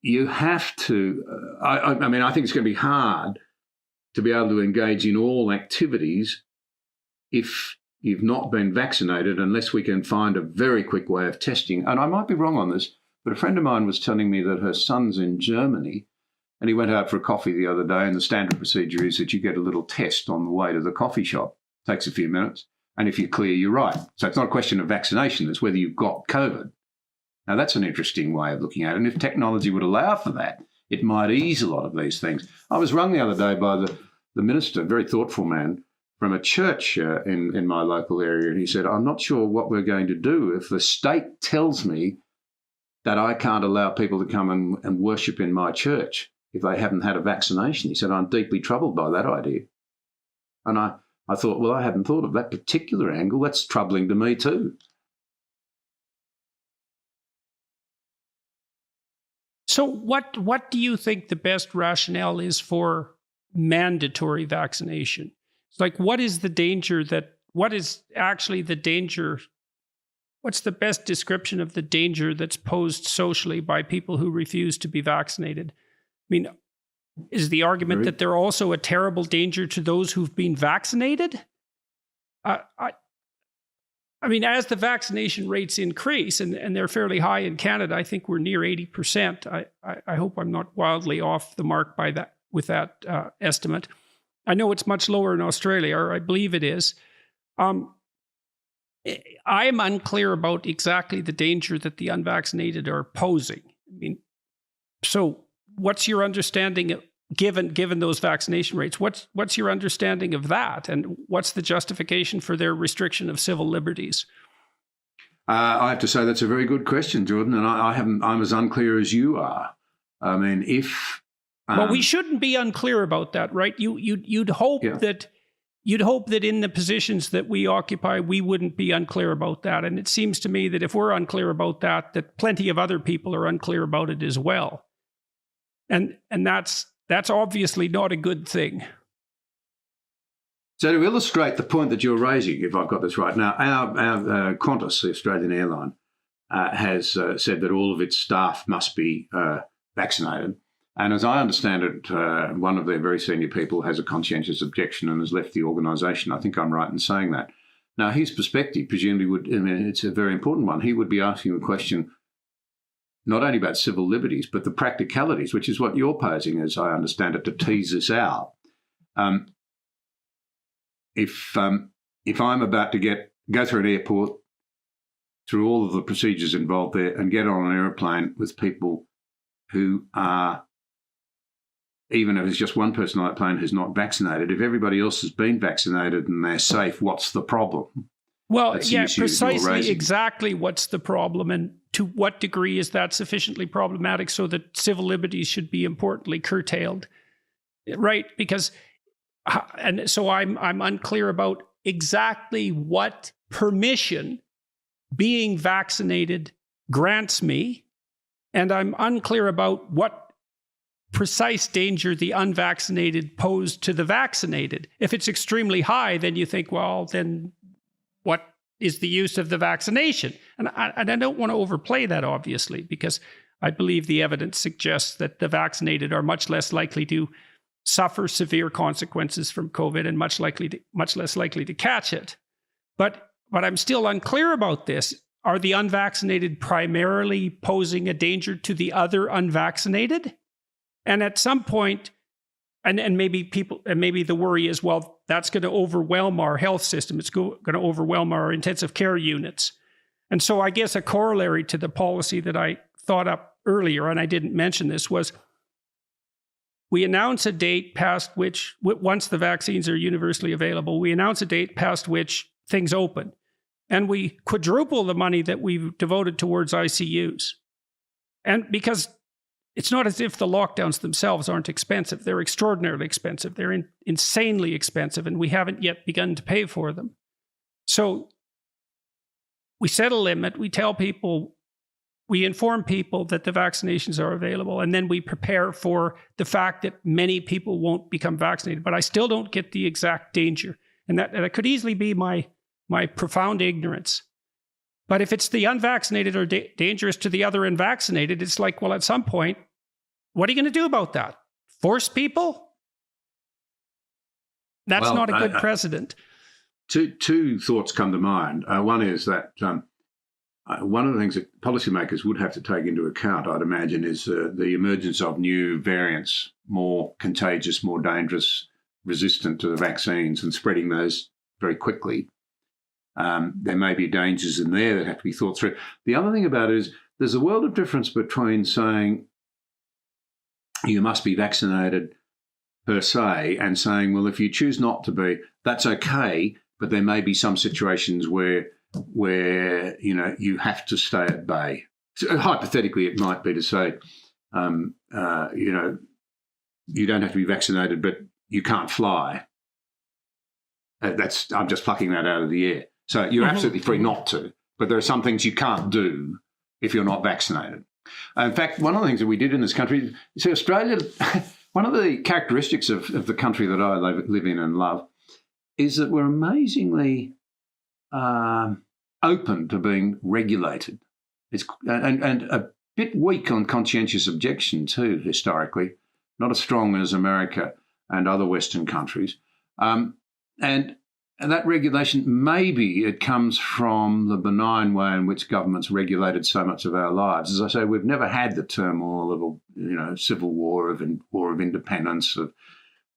you have to, I think it's going to be hard to be able to engage in all activities if you've not been vaccinated, unless we can find a very quick way of testing. And I might be wrong on this, but a friend of mine was telling me that her son's in Germany and he went out for a coffee the other day, and the standard procedure is that you get a little test on the way to the coffee shop. It takes a few minutes. And if you're clear, you're right. So it's not a question of vaccination. It's whether you've got COVID. Now, that's an interesting way of looking at it. And if technology would allow for that, it might ease a lot of these things. I was rung the other day by the minister, a very thoughtful man, from a church in my local area. And he said, I'm not sure what we're going to do if the state tells me that I can't allow people to come and worship in my church if they haven't had a vaccination. He said, I'm deeply troubled by that idea. And I thought, well, I hadn't thought of that particular angle. That's troubling to me too. So what do you think the best rationale is for mandatory vaccination? It's like, what is the danger what's the best description of the danger that's posed socially by people who refuse to be vaccinated? I mean, is the argument that they're also a terrible danger to those who've been vaccinated? I mean, as the vaccination rates increase, and they're fairly high in Canada, I think we're near 80%. I hope I'm not wildly off the mark with that estimate. I know it's much lower in Australia, or I believe it is. I'm unclear about exactly the danger that the unvaccinated are posing. I mean, so what's your understanding of, given those vaccination rates, what's your understanding of that, and what's the justification for their restriction of civil liberties? I have to say that's a very good question, Jordan, and I'm as unclear as you are. I mean, if well, we shouldn't be unclear about that, right? You'd hope that in the positions that we occupy, we wouldn't be unclear about that. And it seems to me that if we're unclear about that plenty of other people are unclear about it as well. And that's obviously not a good thing. So to illustrate the point that you're raising, if I've got this right, now our Qantas, the Australian airline, has said that all of its staff must be vaccinated. And as I understand it, one of their very senior people has a conscientious objection and has left the organisation. I think I'm right in saying that. Now, his perspective presumably it's a very important one. He would be asking the question not only about civil liberties, but the practicalities, which is what you're posing, as I understand it, to tease this out. If I'm about to go through an airport, through all of the procedures involved there, and get on an aeroplane with people who are, even if it's just one person on that plane who's not vaccinated, if everybody else has been vaccinated and they're safe, what's the problem? Well, yeah, precisely exactly what's the problem, and to what degree is that sufficiently problematic so that civil liberties should be importantly curtailed, right? Because, and so I'm unclear about exactly what permission being vaccinated grants me, and I'm unclear about what precise danger the unvaccinated pose to the vaccinated. If it's extremely high, then you think, well, then what is the use of the vaccination? And I don't want to overplay that, obviously, because I believe the evidence suggests that the vaccinated are much less likely to suffer severe consequences from COVID and much less likely to catch it. But I'm still unclear about this. Are the unvaccinated primarily posing a danger to the other unvaccinated? And at some point, and maybe the worry is, well, that's going to overwhelm our health system. It's going to overwhelm our intensive care units. And so I guess a corollary to the policy that I thought up earlier, and I didn't mention this, was we announce a date past which, once the vaccines are universally available, we announce a date past which things open. And we quadruple the money that we've devoted towards ICUs. And because it's not as if the lockdowns themselves aren't expensive. They're extraordinarily expensive. They're insanely expensive, and we haven't yet begun to pay for them. So we set a limit. We tell people, we inform people that the vaccinations are available, and then we prepare for the fact that many people won't become vaccinated. But I still don't get the exact danger. And that could easily be my profound ignorance. But if it's the unvaccinated are dangerous to the other unvaccinated, it's like, well, at some point, what are you going to do about that? Force people? That's not a good precedent. Two thoughts come to mind. One is that one of the things that policymakers would have to take into account, I'd imagine, is the emergence of new variants, more contagious, more dangerous, resistant to the vaccines, and spreading those very quickly. There may be dangers in there that have to be thought through. The other thing about it is there's a world of difference between saying you must be vaccinated per se and saying, well, if you choose not to be, that's okay, but there may be some situations where you have to stay at bay. So, hypothetically, it might be to say, you don't have to be vaccinated, but you can't fly. I'm just plucking that out of the air. So you're absolutely free not to, but there are some things you can't do if you're not vaccinated. In fact, one of the things that we did in this country, see, Australia, one of the characteristics of the country that I live in and love is that we're amazingly open to being regulated. And a bit weak on conscientious objection too, historically, not as strong as America and other Western countries. And that regulation, maybe it comes from the benign way in which governments regulated so much of our lives. As I say, we've never had the turmoil of civil war, of independence, of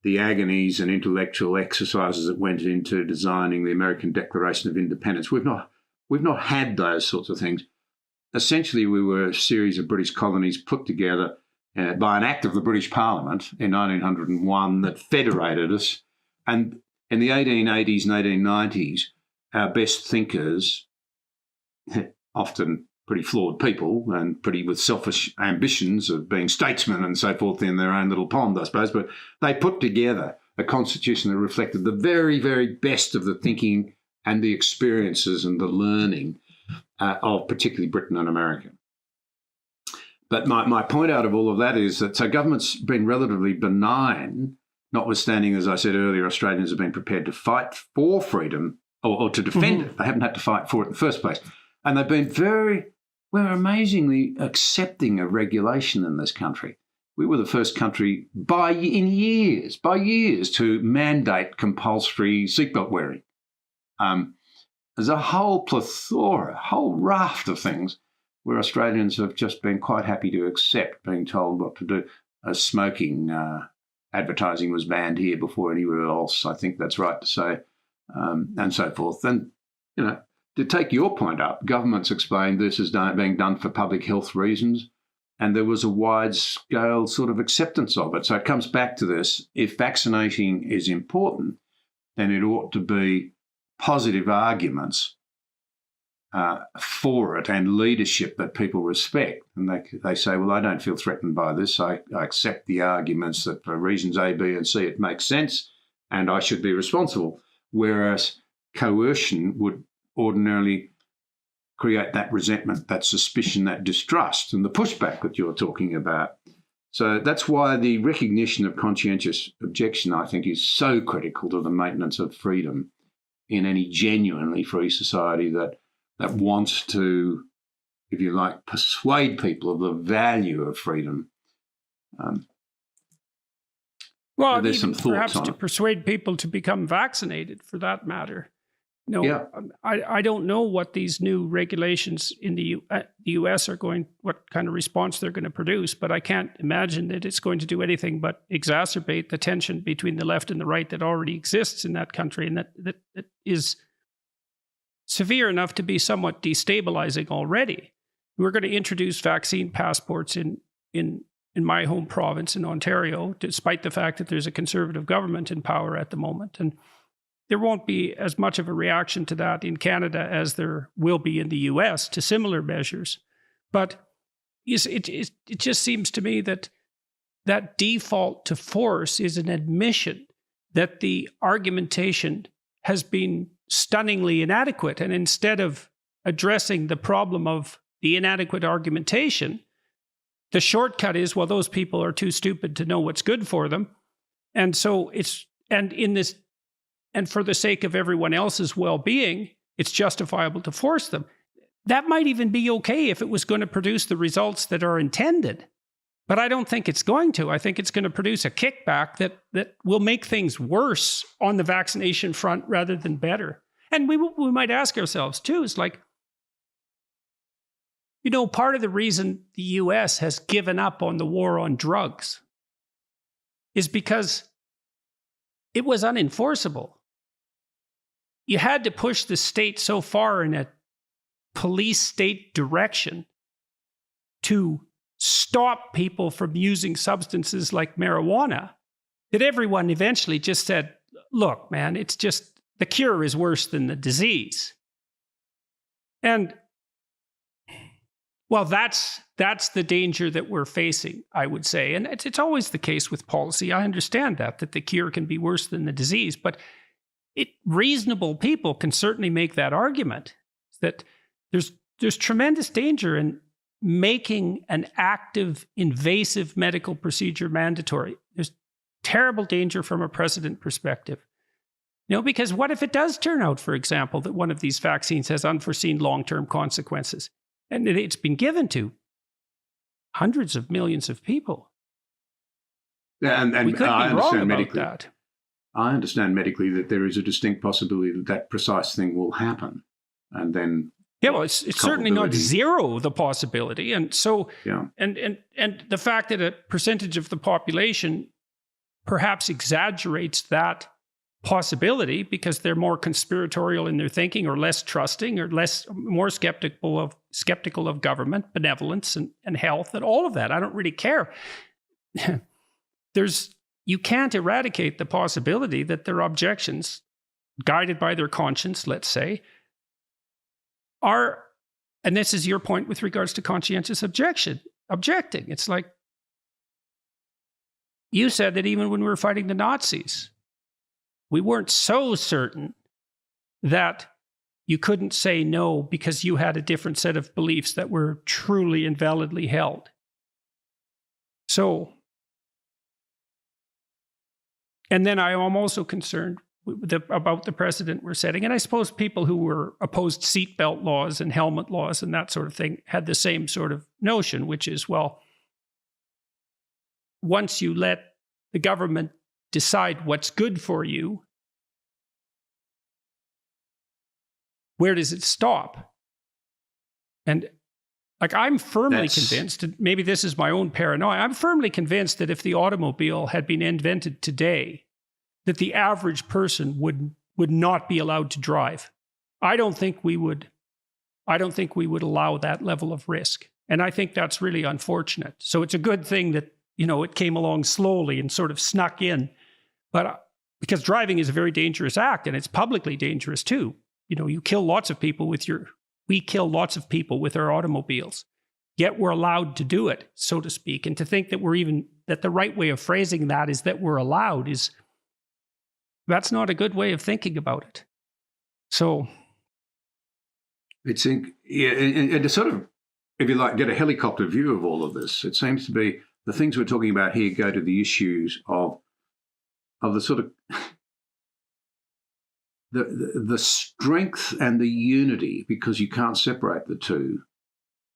the agonies and intellectual exercises that went into designing the American Declaration of Independence. We've not had those sorts of things. Essentially, we were a series of British colonies put together by an act of the British Parliament in 1901 that federated us. And in the 1880s and 1890s, our best thinkers, often pretty flawed people and pretty with selfish ambitions of being statesmen and so forth in their own little pond, I suppose, but they put together a constitution that reflected the very, very best of the thinking and the experiences and the learning of particularly Britain and America. But my point out of all of that is that so government's been relatively benign, notwithstanding, as I said earlier, Australians have been prepared to fight for freedom or to defend it. They haven't had to fight for it in the first place. And they've been we're amazingly accepting of regulation in this country. We were the first country by years to mandate compulsory seatbelt wearing. There's a whole plethora, whole raft of things where Australians have just been quite happy to accept being told what to do. Smoking advertising was banned here before anywhere else. I think that's right to say, and so forth. And, to take your point up, governments explained this as being done for public health reasons, and there was a wide-scale sort of acceptance of it. So it comes back to this. If vaccinating is important, then it ought to be positive arguments for it and leadership that people respect. And they say, well, I don't feel threatened by this. I accept the arguments that for reasons A, B, and C, it makes sense, and I should be responsible. Whereas coercion would ordinarily create that resentment, that suspicion, that distrust, and the pushback that you're talking about. So that's why the recognition of conscientious objection, I think, is so critical to the maintenance of freedom in any genuinely free society that wants to, if you like, persuade people of the value of freedom. Well, there's some thoughts perhaps on to it. persuade people to become vaccinated, for that matter. I don't know what these new regulations in the U.S. are what kind of response they're going to produce, but I can't imagine that it's going to do anything but exacerbate the tension between the left and the right that already exists in that country, and that is severe enough to be somewhat destabilizing already. We're going to introduce vaccine passports in my home province in Ontario, despite the fact that there's a Conservative government in power at the moment. And there won't be as much of a reaction to that in Canada as there will be in the US to similar measures. But it just seems to me that default to force is an admission that the argumentation has been stunningly inadequate. And instead of addressing the problem of the inadequate argumentation, the shortcut is, well, those people are too stupid to know what's good for them. And so and for the sake of everyone else's well-being, it's justifiable to force them. That might even be okay if it was going to produce the results that are intended. But I don't think it's going to. I think it's going to produce a kickback that will make things worse on the vaccination front rather than better. And we might ask ourselves, too, is like, part of the reason the US has given up on the war on drugs is because it was unenforceable. You had to push the state so far in a police state direction to stop people from using substances like marijuana that everyone eventually just said, look, man, it's just the cure is worse than the disease. And well, that's the danger that we're facing, I would say. And it's always the case with policy. I understand that the cure can be worse than the disease, but reasonable people can certainly make that argument that there's tremendous danger in making an active, invasive medical procedure mandatory. There's terrible danger from a precedent perspective. Because what if it does turn out, for example, that one of these vaccines has unforeseen long-term consequences? And it's been given to hundreds of millions of people. Yeah, and we could I be wrong understand about medically. that. I understand medically that there is a distinct possibility that precise thing will happen, and then well, it's certainly not zero, the possibility, and so yeah. and the fact that a percentage of the population perhaps exaggerates that possibility because they're more conspiratorial in their thinking, or less trusting, or more skeptical of government, benevolence, and health, and all of that. I don't really care. You can't eradicate the possibility that their objections, guided by their conscience, let's say, are, and this is your point with regards to conscientious objecting. It's like, you said that even when we were fighting the Nazis, we weren't so certain that you couldn't say no because you had a different set of beliefs that were truly and validly held. So, and then I am also concerned about the precedent we're setting. And I suppose people who were opposed seatbelt laws and helmet laws and that sort of thing had the same sort of notion, which is, well, once you let the government decide what's good for you, where does it stop? And like, I'm firmly convinced, and maybe this is my own paranoia, I'm firmly convinced that if the automobile had been invented today, that the average person would not be allowed to drive. I don't think we would allow that level of risk. And I think that's really unfortunate. So it's a good thing that, it came along slowly and sort of snuck in. But because driving is a very dangerous act, and it's publicly dangerous too. We kill lots of people with our automobiles. Yet we're allowed to do it, so to speak. And to think that that the right way of phrasing that is that we're allowed that's not a good way of thinking about it. So it's and to sort of, if you like, get a helicopter view of all of this, it seems to be the things we're talking about here go to the issues of the sort of the strength and the unity, because you can't separate the two,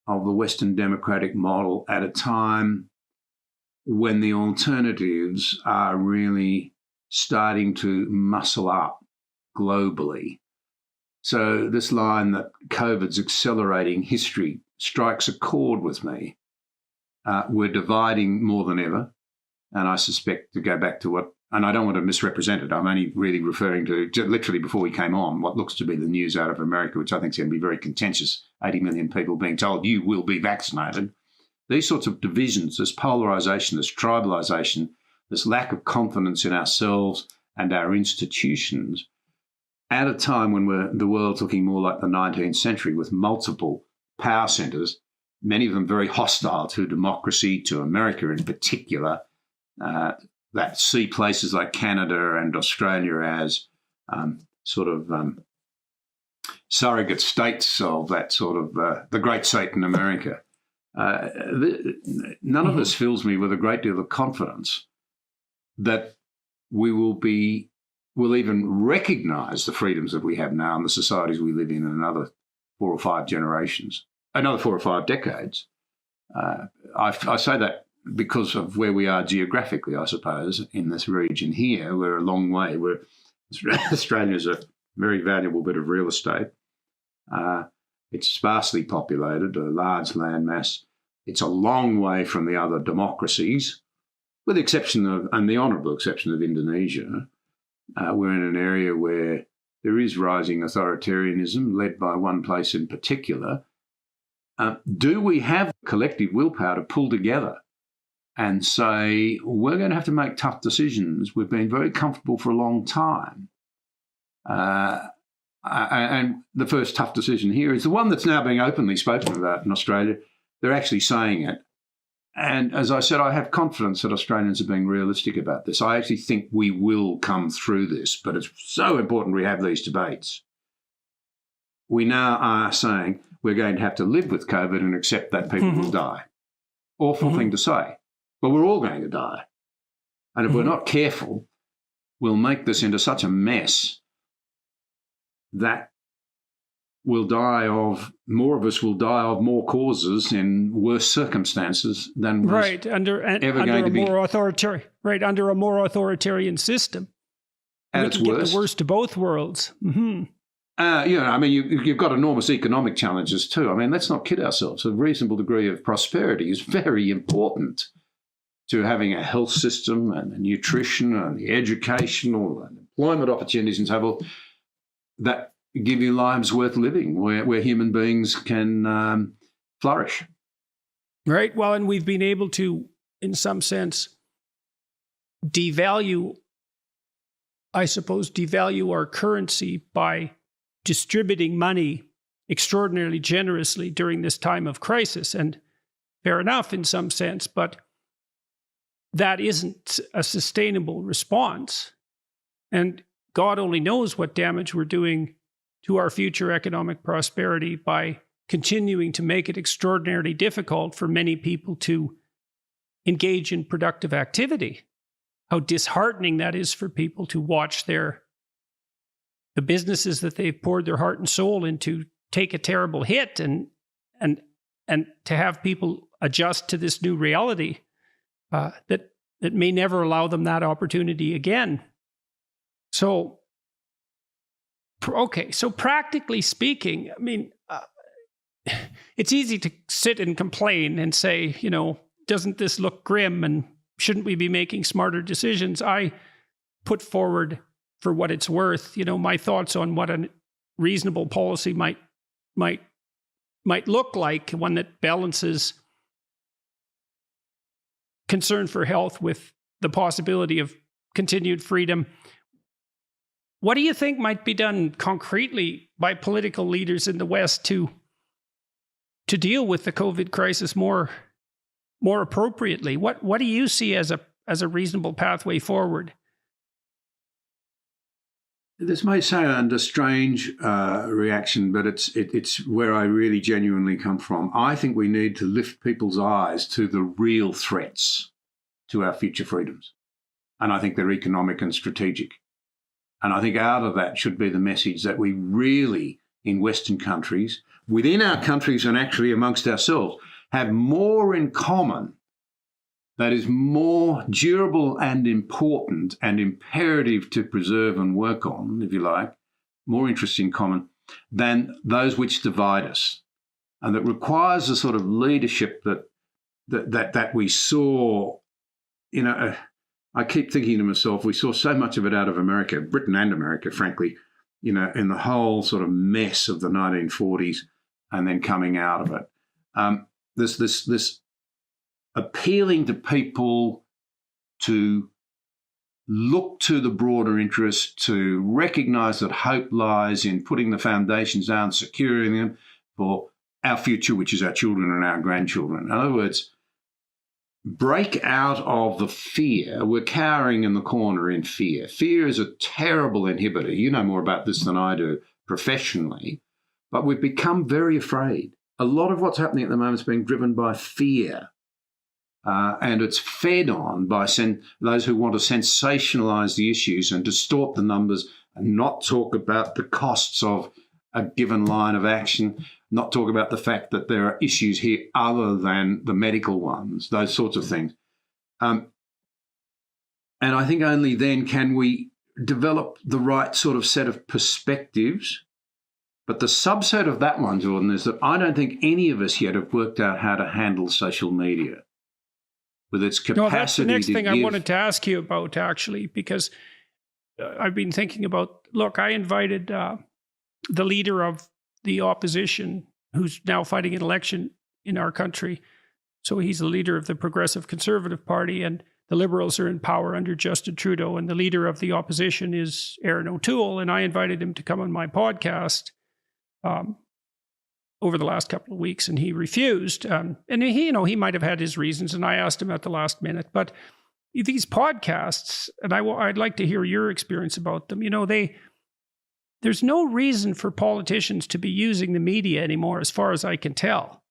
of the Western democratic model at a time when the alternatives are really starting to muscle up globally. So this line that COVID's accelerating history strikes a chord with me. We're dividing more than ever. And I suspect, to go back to and I don't want to misrepresent it, I'm only really referring to, literally before we came on, what looks to be the news out of America, which I think is going to be very contentious, 80 million people being told you will be vaccinated. These sorts of divisions, this polarisation, this tribalisation, this lack of confidence in ourselves and our institutions, at a time when the world's looking more like the 19th century with multiple power centres, many of them very hostile to democracy, to America in particular, that see places like Canada and Australia as surrogate states of that sort of the great Satan America. None of this fills me with a great deal of confidence that we will even recognise the freedoms that we have now and the societies we live in another 4 or 5 generations, another 4 or 5 decades. I say that because of where we are geographically, I suppose, in this region here. We're a long way. Australia's a very valuable bit of real estate. It's sparsely populated, a large landmass. It's a long way from the other democracies, with the exception of, and the honourable exception of, Indonesia. We're in an area where there is rising authoritarianism, led by one place in particular. Do we have collective willpower to pull together and say, we're going to have to make tough decisions? We've been very comfortable for a long time. And the first tough decision here is the one that's now being openly spoken about in Australia. They're actually saying it. And as I said, I have confidence that Australians are being realistic about this. I actually think we will come through this, but it's so important we have these debates. We now are saying we're going to have to live with COVID and accept that people will die. Awful thing to say, but we're all going to die. And if we're not careful, we'll make this into such a mess that more of us will die of more causes in worse circumstances than was under a more authoritarian system. And it's worse. Get the worst of both worlds. You've got enormous economic challenges too. I mean, let's not kid ourselves. A reasonable degree of prosperity is very important to having a health system and the nutrition and the educational and employment opportunities and so forth that give you lives worth living, where human beings can flourish. Right. Well, and we've been able to, in some sense, devalue our currency by distributing money extraordinarily generously during this time of crisis. And fair enough in some sense, but that isn't a sustainable response. And God only knows what damage we're doing to our future economic prosperity by continuing to make it extraordinarily difficult for many people to engage in productive activity. How disheartening that is for people to watch the businesses that they've poured their heart and soul into take a terrible hit, and to have people adjust to this new reality that that may never allow them that opportunity again. So, okay, so practically speaking, I mean, it's easy to sit and complain and say, doesn't this look grim and shouldn't we be making smarter decisions? I put forward, for what it's worth, my thoughts on what a reasonable policy might look like, one that balances concern for health with the possibility of continued freedom. What do you think might be done concretely by political leaders in the West to deal with the COVID crisis more appropriately? What do you see as a reasonable pathway forward? This may sound a strange reaction, but it's where I really genuinely come from. I think we need to lift people's eyes to the real threats to our future freedoms. And I think they're economic and strategic. And I think out of that should be the message that we really, in Western countries, within our countries and actually amongst ourselves, have more in common that is more durable and important and imperative to preserve and work on, if you like, more interests in common than those which divide us. And that requires a sort of leadership that we saw, I keep thinking to myself, we saw so much of it out of America, Britain and America, frankly, in the whole sort of mess of the 1940s and then coming out of it. This appealing to people to look to the broader interest, to recognise that hope lies in putting the foundations down, securing them for our future, which is our children and our grandchildren. In other words, break out of the fear. We're cowering in the corner in fear. Fear is a terrible inhibitor. You know more about this than I do professionally, but we've become very afraid. A lot of what's happening at the moment is being driven by fear. And it's fed on by those who want to sensationalise the issues and distort the numbers and not talk about the costs of a given line of action, not talk about the fact that there are issues here other than the medical ones, those sorts of things. And I think only then can we develop the right sort of set of perspectives. But the subset of that one, Jordan, is that I don't think any of us yet have worked out how to handle social media with its capacity. No, that's the next thing I wanted to ask you about, actually, because I've been thinking about, look, I invited the leader of the opposition, who's now fighting an election in our country. So he's the leader of the Progressive Conservative Party, and the Liberals are in power under Justin Trudeau, and the leader of the opposition is Aaron O'Toole, and I invited him to come on my podcast over the last couple of weeks, and he refused. And he might have had his reasons, and I asked him at the last minute. But these podcasts, and I'd like to hear your experience about them. There's no reason for politicians to be using the media anymore, as far as I can tell.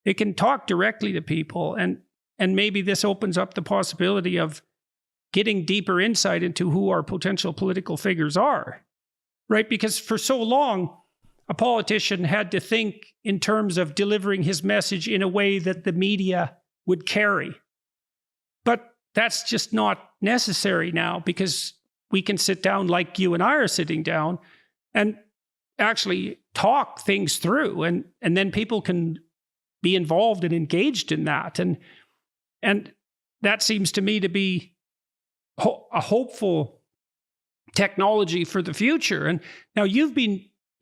They can talk directly to people, and maybe this opens up the possibility of getting deeper insight into who our potential political figures are, right? Because for so long, a politician had to think in terms of delivering his message in a way that the media would carry. But that's just not necessary now, because we can sit down like you and I are sitting down and actually talk things through, and then people can be involved and engaged in that. And that seems to me to be a hopeful technology for the future. And now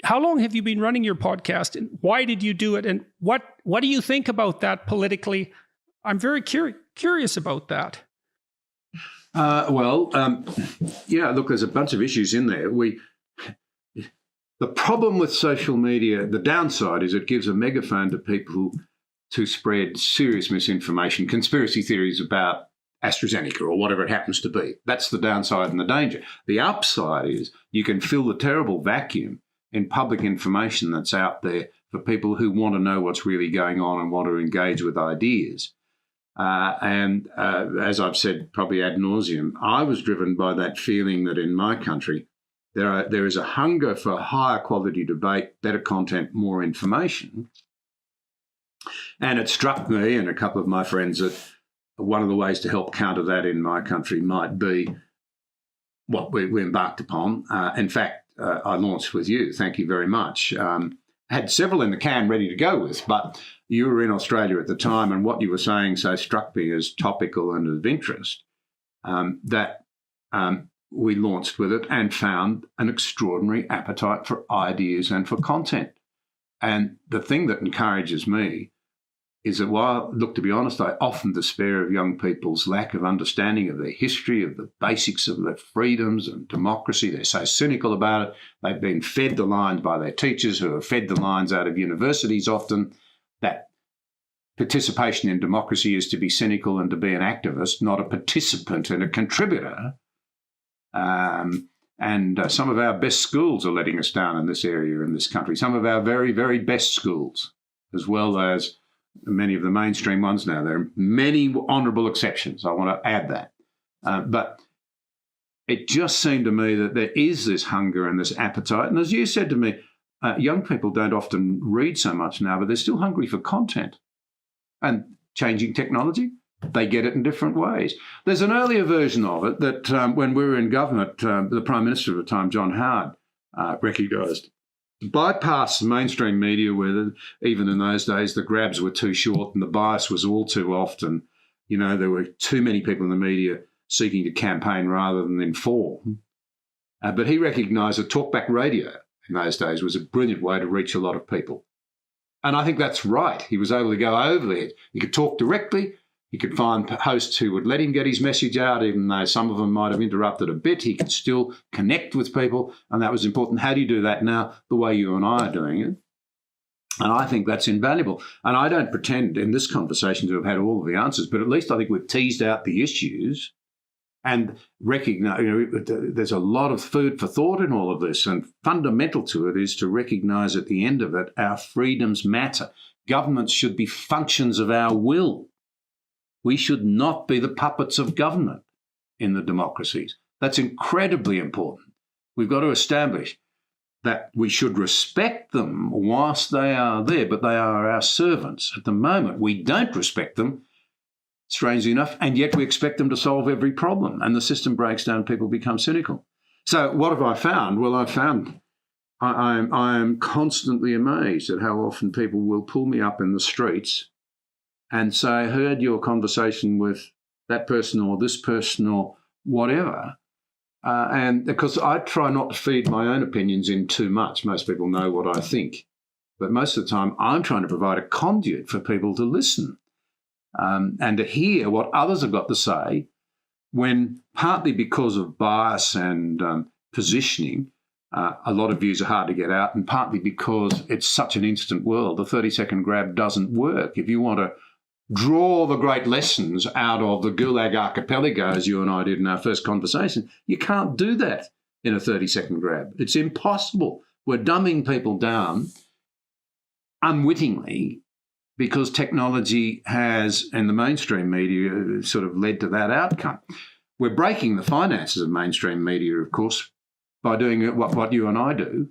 how long have you been running your podcast, and why did you do it? And what do you think about that politically? I'm very curious about that. Yeah, look, there's a bunch of issues in there. The problem with social media, the downside is it gives a megaphone to people to spread serious misinformation, conspiracy theories about AstraZeneca or whatever it happens to be. That's the downside and the danger. The upside is you can fill the terrible vacuum in public information that's out there for people who want to know what's really going on and want to engage with ideas. As I've said probably ad nauseum, I was driven by that feeling that in my country there is a hunger for higher quality debate, better content, more information. And it struck me and a couple of my friends that one of the ways to help counter that in my country might be what we embarked upon. In fact, I launched with you. Thank you very much. Had several in the can ready to go with, but you were in Australia at the time, and what you were saying so struck me as topical and of interest that we launched with it and found an extraordinary appetite for ideas and for content. And the thing that encourages me is that while, look, to be honest, I often despair of young people's lack of understanding of their history, of the basics of their freedoms and democracy. They're so cynical about it. They've been fed the lines by their teachers, who have fed the lines out of universities often, that participation in democracy is to be cynical and to be an activist, not a participant and a contributor. And some of our best schools are letting us down in this area, in this country. Some of our very, very best schools, as well as many of the mainstream ones now. There are many honourable exceptions. I want to add that. But it just seemed to me that there is this hunger and this appetite. And as you said to me, young people don't often read so much now, but they're still hungry for content. And changing technology, they get it in different ways. There's an earlier version of it that when we were in government, the Prime Minister at the time, John Howard, recognised. Bypass the mainstream media, where even in those days the grabs were too short and the bias was all too often. You know, there were too many people in the media seeking to campaign rather than inform. But he recognised that talkback radio in those days was a brilliant way to reach a lot of people. And I think that's right. He was able to go over there. He could talk directly. He could find hosts who would let him get his message out, even though some of them might have interrupted a bit. He could still connect with people, and that was important. How do you do that now, the way you and I are doing it? And I think that's invaluable. And I don't pretend in this conversation to have had all of the answers, but at least I think we've teased out the issues and recognize, there's a lot of food for thought in all of this. And fundamental to it is to recognize at the end of it, our freedoms matter. Governments should be functions of our will. We should not be the puppets of government in the democracies. That's incredibly important. We've got to establish that we should respect them whilst they are there, but they are our servants. At the moment, we don't respect them, strangely enough, and yet we expect them to solve every problem. And the system breaks down, people become cynical. So what have I found? Well, I am constantly amazed at how often people will pull me up in the streets and say, I heard your conversation with that person or this person or whatever. And because I try not to feed my own opinions in too much. Most people know what I think. But most of the time, I'm trying to provide a conduit for people to listen and to hear what others have got to say, when partly because of bias and positioning, a lot of views are hard to get out, and partly because it's such an instant world. The 30-second grab doesn't work. If you want to draw the great lessons out of the Gulag Archipelago, as you and I did in our first conversation, you can't do that in a 30-second grab. It's impossible. We're dumbing people down unwittingly because technology has, and the mainstream media, sort of led to that outcome. We're breaking the finances of mainstream media, of course, by doing what you and I do.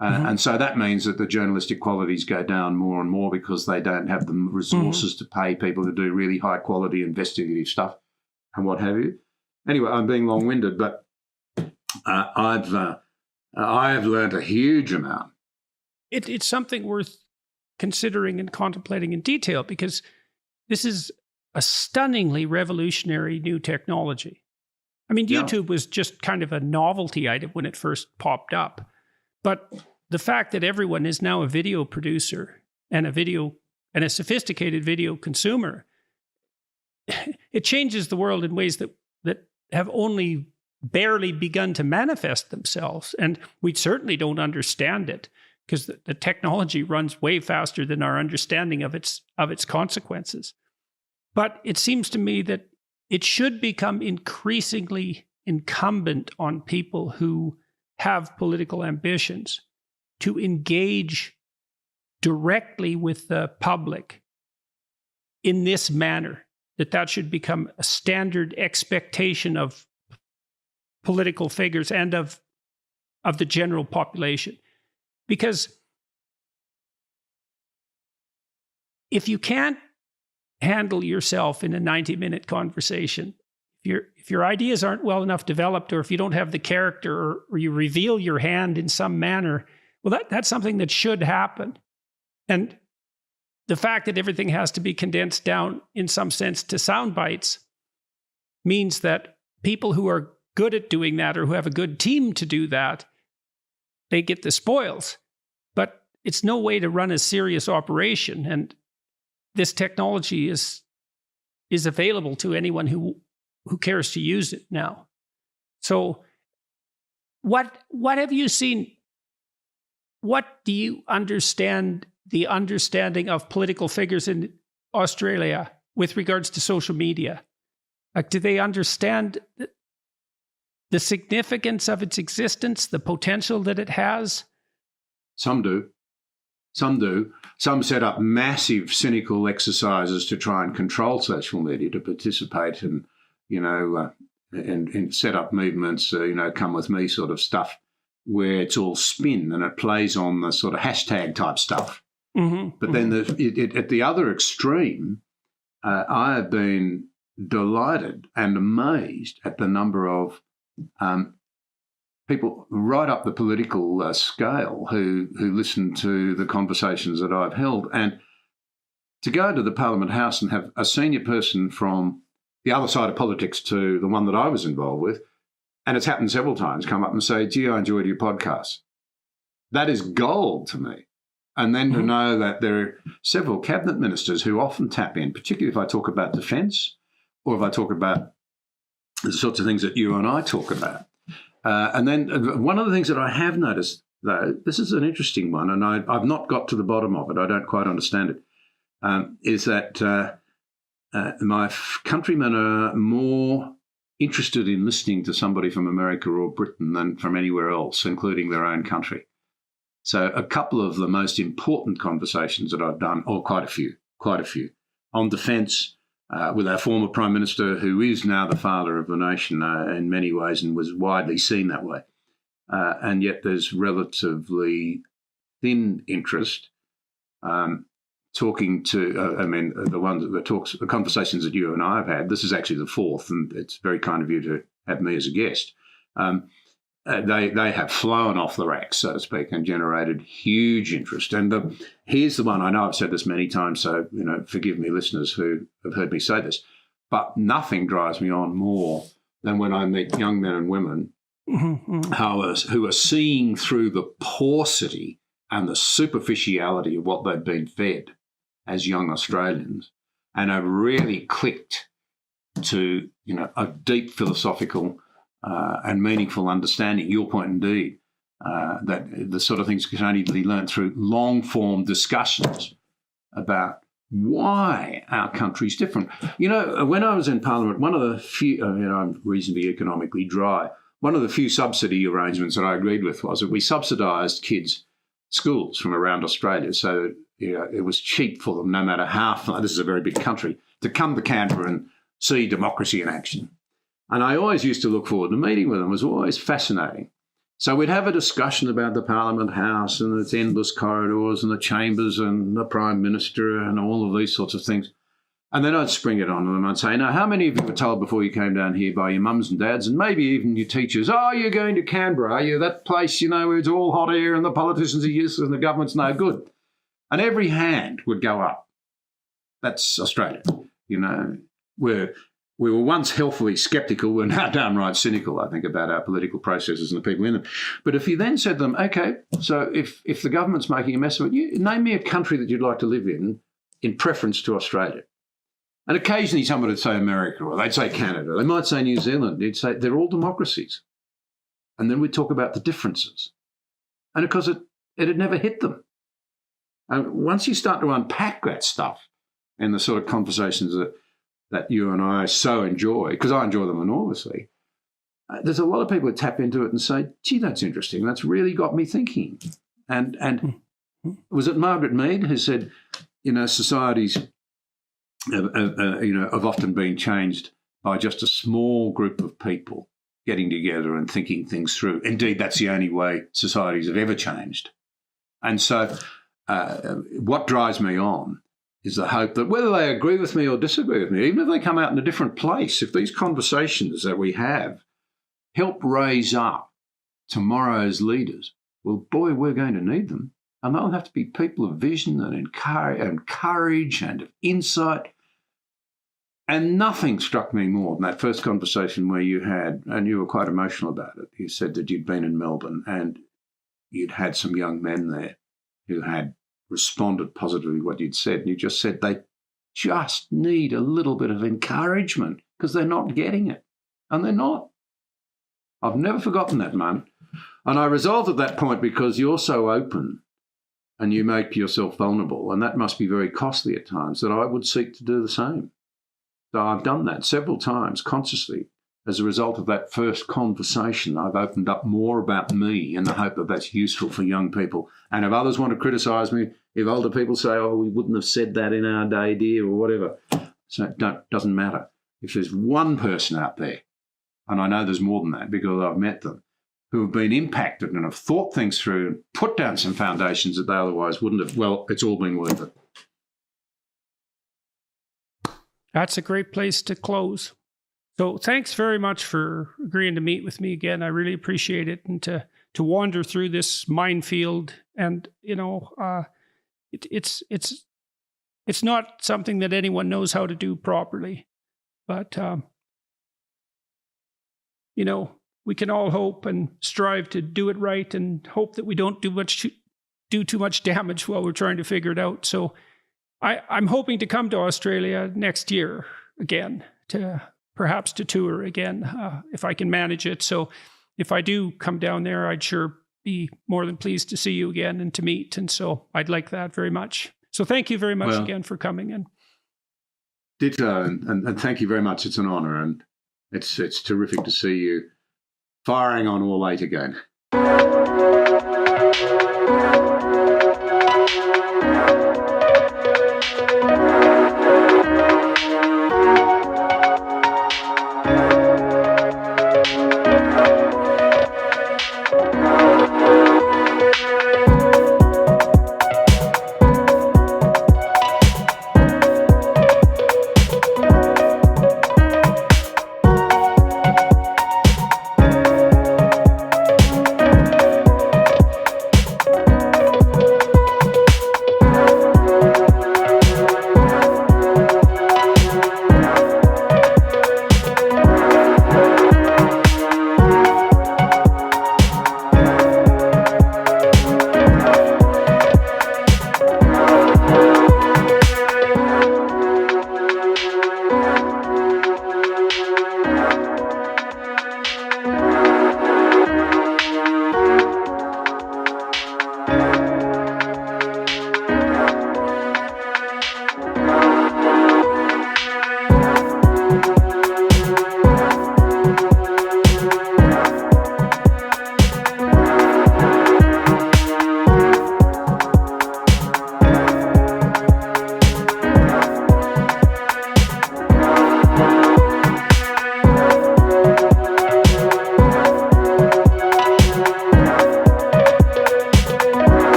And so that means that the journalistic qualities go down more and more because they don't have the resources to pay people to do really high quality investigative stuff and what have you. Anyway, I'm being long-winded, but I have learned a huge amount. It's something worth considering and contemplating in detail, because this is a stunningly revolutionary new technology. I mean, YouTube was just kind of a novelty item when it first popped up. But the fact that everyone is now a video producer and a sophisticated video consumer, it changes the world in ways that have only barely begun to manifest themselves. And we certainly don't understand it, because the technology runs way faster than our understanding of its consequences. But it seems to me that it should become increasingly incumbent on people who have political ambitions to engage directly with the public in this manner, that should become a standard expectation of political figures and of the general population. Because if you can't handle yourself in a 90-minute conversation. If your ideas aren't well enough developed, or if you don't have the character, or you reveal your hand in some manner, well, that's something that should happen. And the fact that everything has to be condensed down, in some sense, to sound bites means that people who are good at doing that, or who have a good team to do that, they get the spoils. But it's no way to run a serious operation. And this technology is available to anyone who cares to use it now. So what have you seen? What do you understand, the understanding of political figures in Australia with regards to social media? Like, do they understand the significance of its existence, the potential that it has? Some do. Some do. Some set up massive cynical exercises to try and control social media, to participate in, and set up movements, come with me sort of stuff, where it's all spin and it plays on the sort of hashtag type stuff. Mm-hmm. But then at the other extreme, I have been delighted and amazed at the number of people right up the political scale who listen to the conversations that I've held. And to go to the Parliament House and have a senior person from the other side of politics to the one that I was involved with, and it's happened several times, come up and say, gee, I enjoyed your podcast. That is gold to me. And then to know that there are several cabinet ministers who often tap in, particularly if I talk about defence, or if I talk about the sorts of things that you and I talk about. And then one of the things that I have noticed, though, this is an interesting one, and I've not got to the bottom of it, I don't quite understand it, is that my countrymen are more interested in listening to somebody from America or Britain than from anywhere else, including their own country. So a couple of the most important conversations that I've done, or quite a few, on defence, with our former Prime Minister, who is now the father of the nation in many ways and was widely seen that way. And yet there's relatively thin interest talking to, the conversations that you and I have had. This is actually the fourth, and it's very kind of you to have me as a guest. They have flown off the racks, so to speak, and generated huge interest. And here's the one, I know I've said this many times, so forgive me, listeners who have heard me say this, but nothing drives me on more than when I meet young men and women who are seeing through the paucity and the superficiality of what they've been fed as young Australians, and have really clicked to a deep philosophical and meaningful understanding, your point indeed, that the sort of things can only be learned through long-form discussions about why our country's different. When I was in Parliament, one of the few, I'm reasonably economically dry, one of the few subsidy arrangements that I agreed with was that we subsidised kids' schools from around Australia, so it was cheap for them, no matter how far, this is a very big country, to come to Canberra and see democracy in action. And I always used to look forward to meeting with them. It was always fascinating. So we'd have a discussion about the Parliament House and its endless corridors and the chambers and the Prime Minister and all of these sorts of things. And then I'd spring it on them. I'd say, now, how many of you were told before you came down here by your mums and dads and maybe even your teachers, oh, you're going to Canberra, are you? That place, where it's all hot air and the politicians are useless and the government's no good. And every hand would go up. That's Australia. We were once healthily sceptical. We're now downright cynical, I think, about our political processes and the people in them. But if you then said to them, OK, so if the government's making a mess of it, you name me a country that you'd like to live in preference to Australia. And occasionally someone would say America, or they'd say Canada. They might say New Zealand. They'd say they're all democracies. And then we'd talk about the differences. And of course, it had never hit them. And once you start to unpack that stuff in the sort of conversations that you and I so enjoy, because I enjoy them enormously, there's a lot of people who tap into it and say, gee, that's interesting. That's really got me thinking. And was it Margaret Mead who said, societies have often been changed by just a small group of people getting together and thinking things through. Indeed, that's the only way societies have ever changed. And so what drives me on is the hope that whether they agree with me or disagree with me, even if they come out in a different place, if these conversations that we have help raise up tomorrow's leaders, well, boy, we're going to need them. And they'll have to be people of vision and courage and of insight. And nothing struck me more than that first conversation where you had, and you were quite emotional about it. You said that you'd been in Melbourne and you'd had some young men there who had responded positively to what you'd said. And you just said they just need a little bit of encouragement because they're not getting it. And they're not. I've never forgotten that moment. And I resolved at that point because you're so open and you make yourself vulnerable, and that must be very costly at times, that I would seek to do the same. So I've done that several times consciously. As a result of that first conversation, I've opened up more about me in the hope that that's useful for young people. And if others want to criticise me, if older people say, oh, we wouldn't have said that in our day, dear, or whatever, so it doesn't matter. If there's one person out there, and I know there's more than that because I've met them, who have been impacted and have thought things through and put down some foundations that they otherwise wouldn't have, well, it's all been worth it. That's a great place to close. So thanks very much for agreeing to meet with me again. I really appreciate it, and to wander through this minefield. And it's not something that anyone knows how to do properly, but we can all hope and strive to do it right, and hope that we don't do too much damage while we're trying to figure it out. So I'm hoping to come to Australia next year again, perhaps to tour again, if I can manage it. So if I do come down there, I'd sure be more than pleased to see you again and to meet. And so I'd like that very much. So thank you very much again for coming in. Ditto, and thank you very much. It's an honour, and it's terrific to see you firing on all eight again.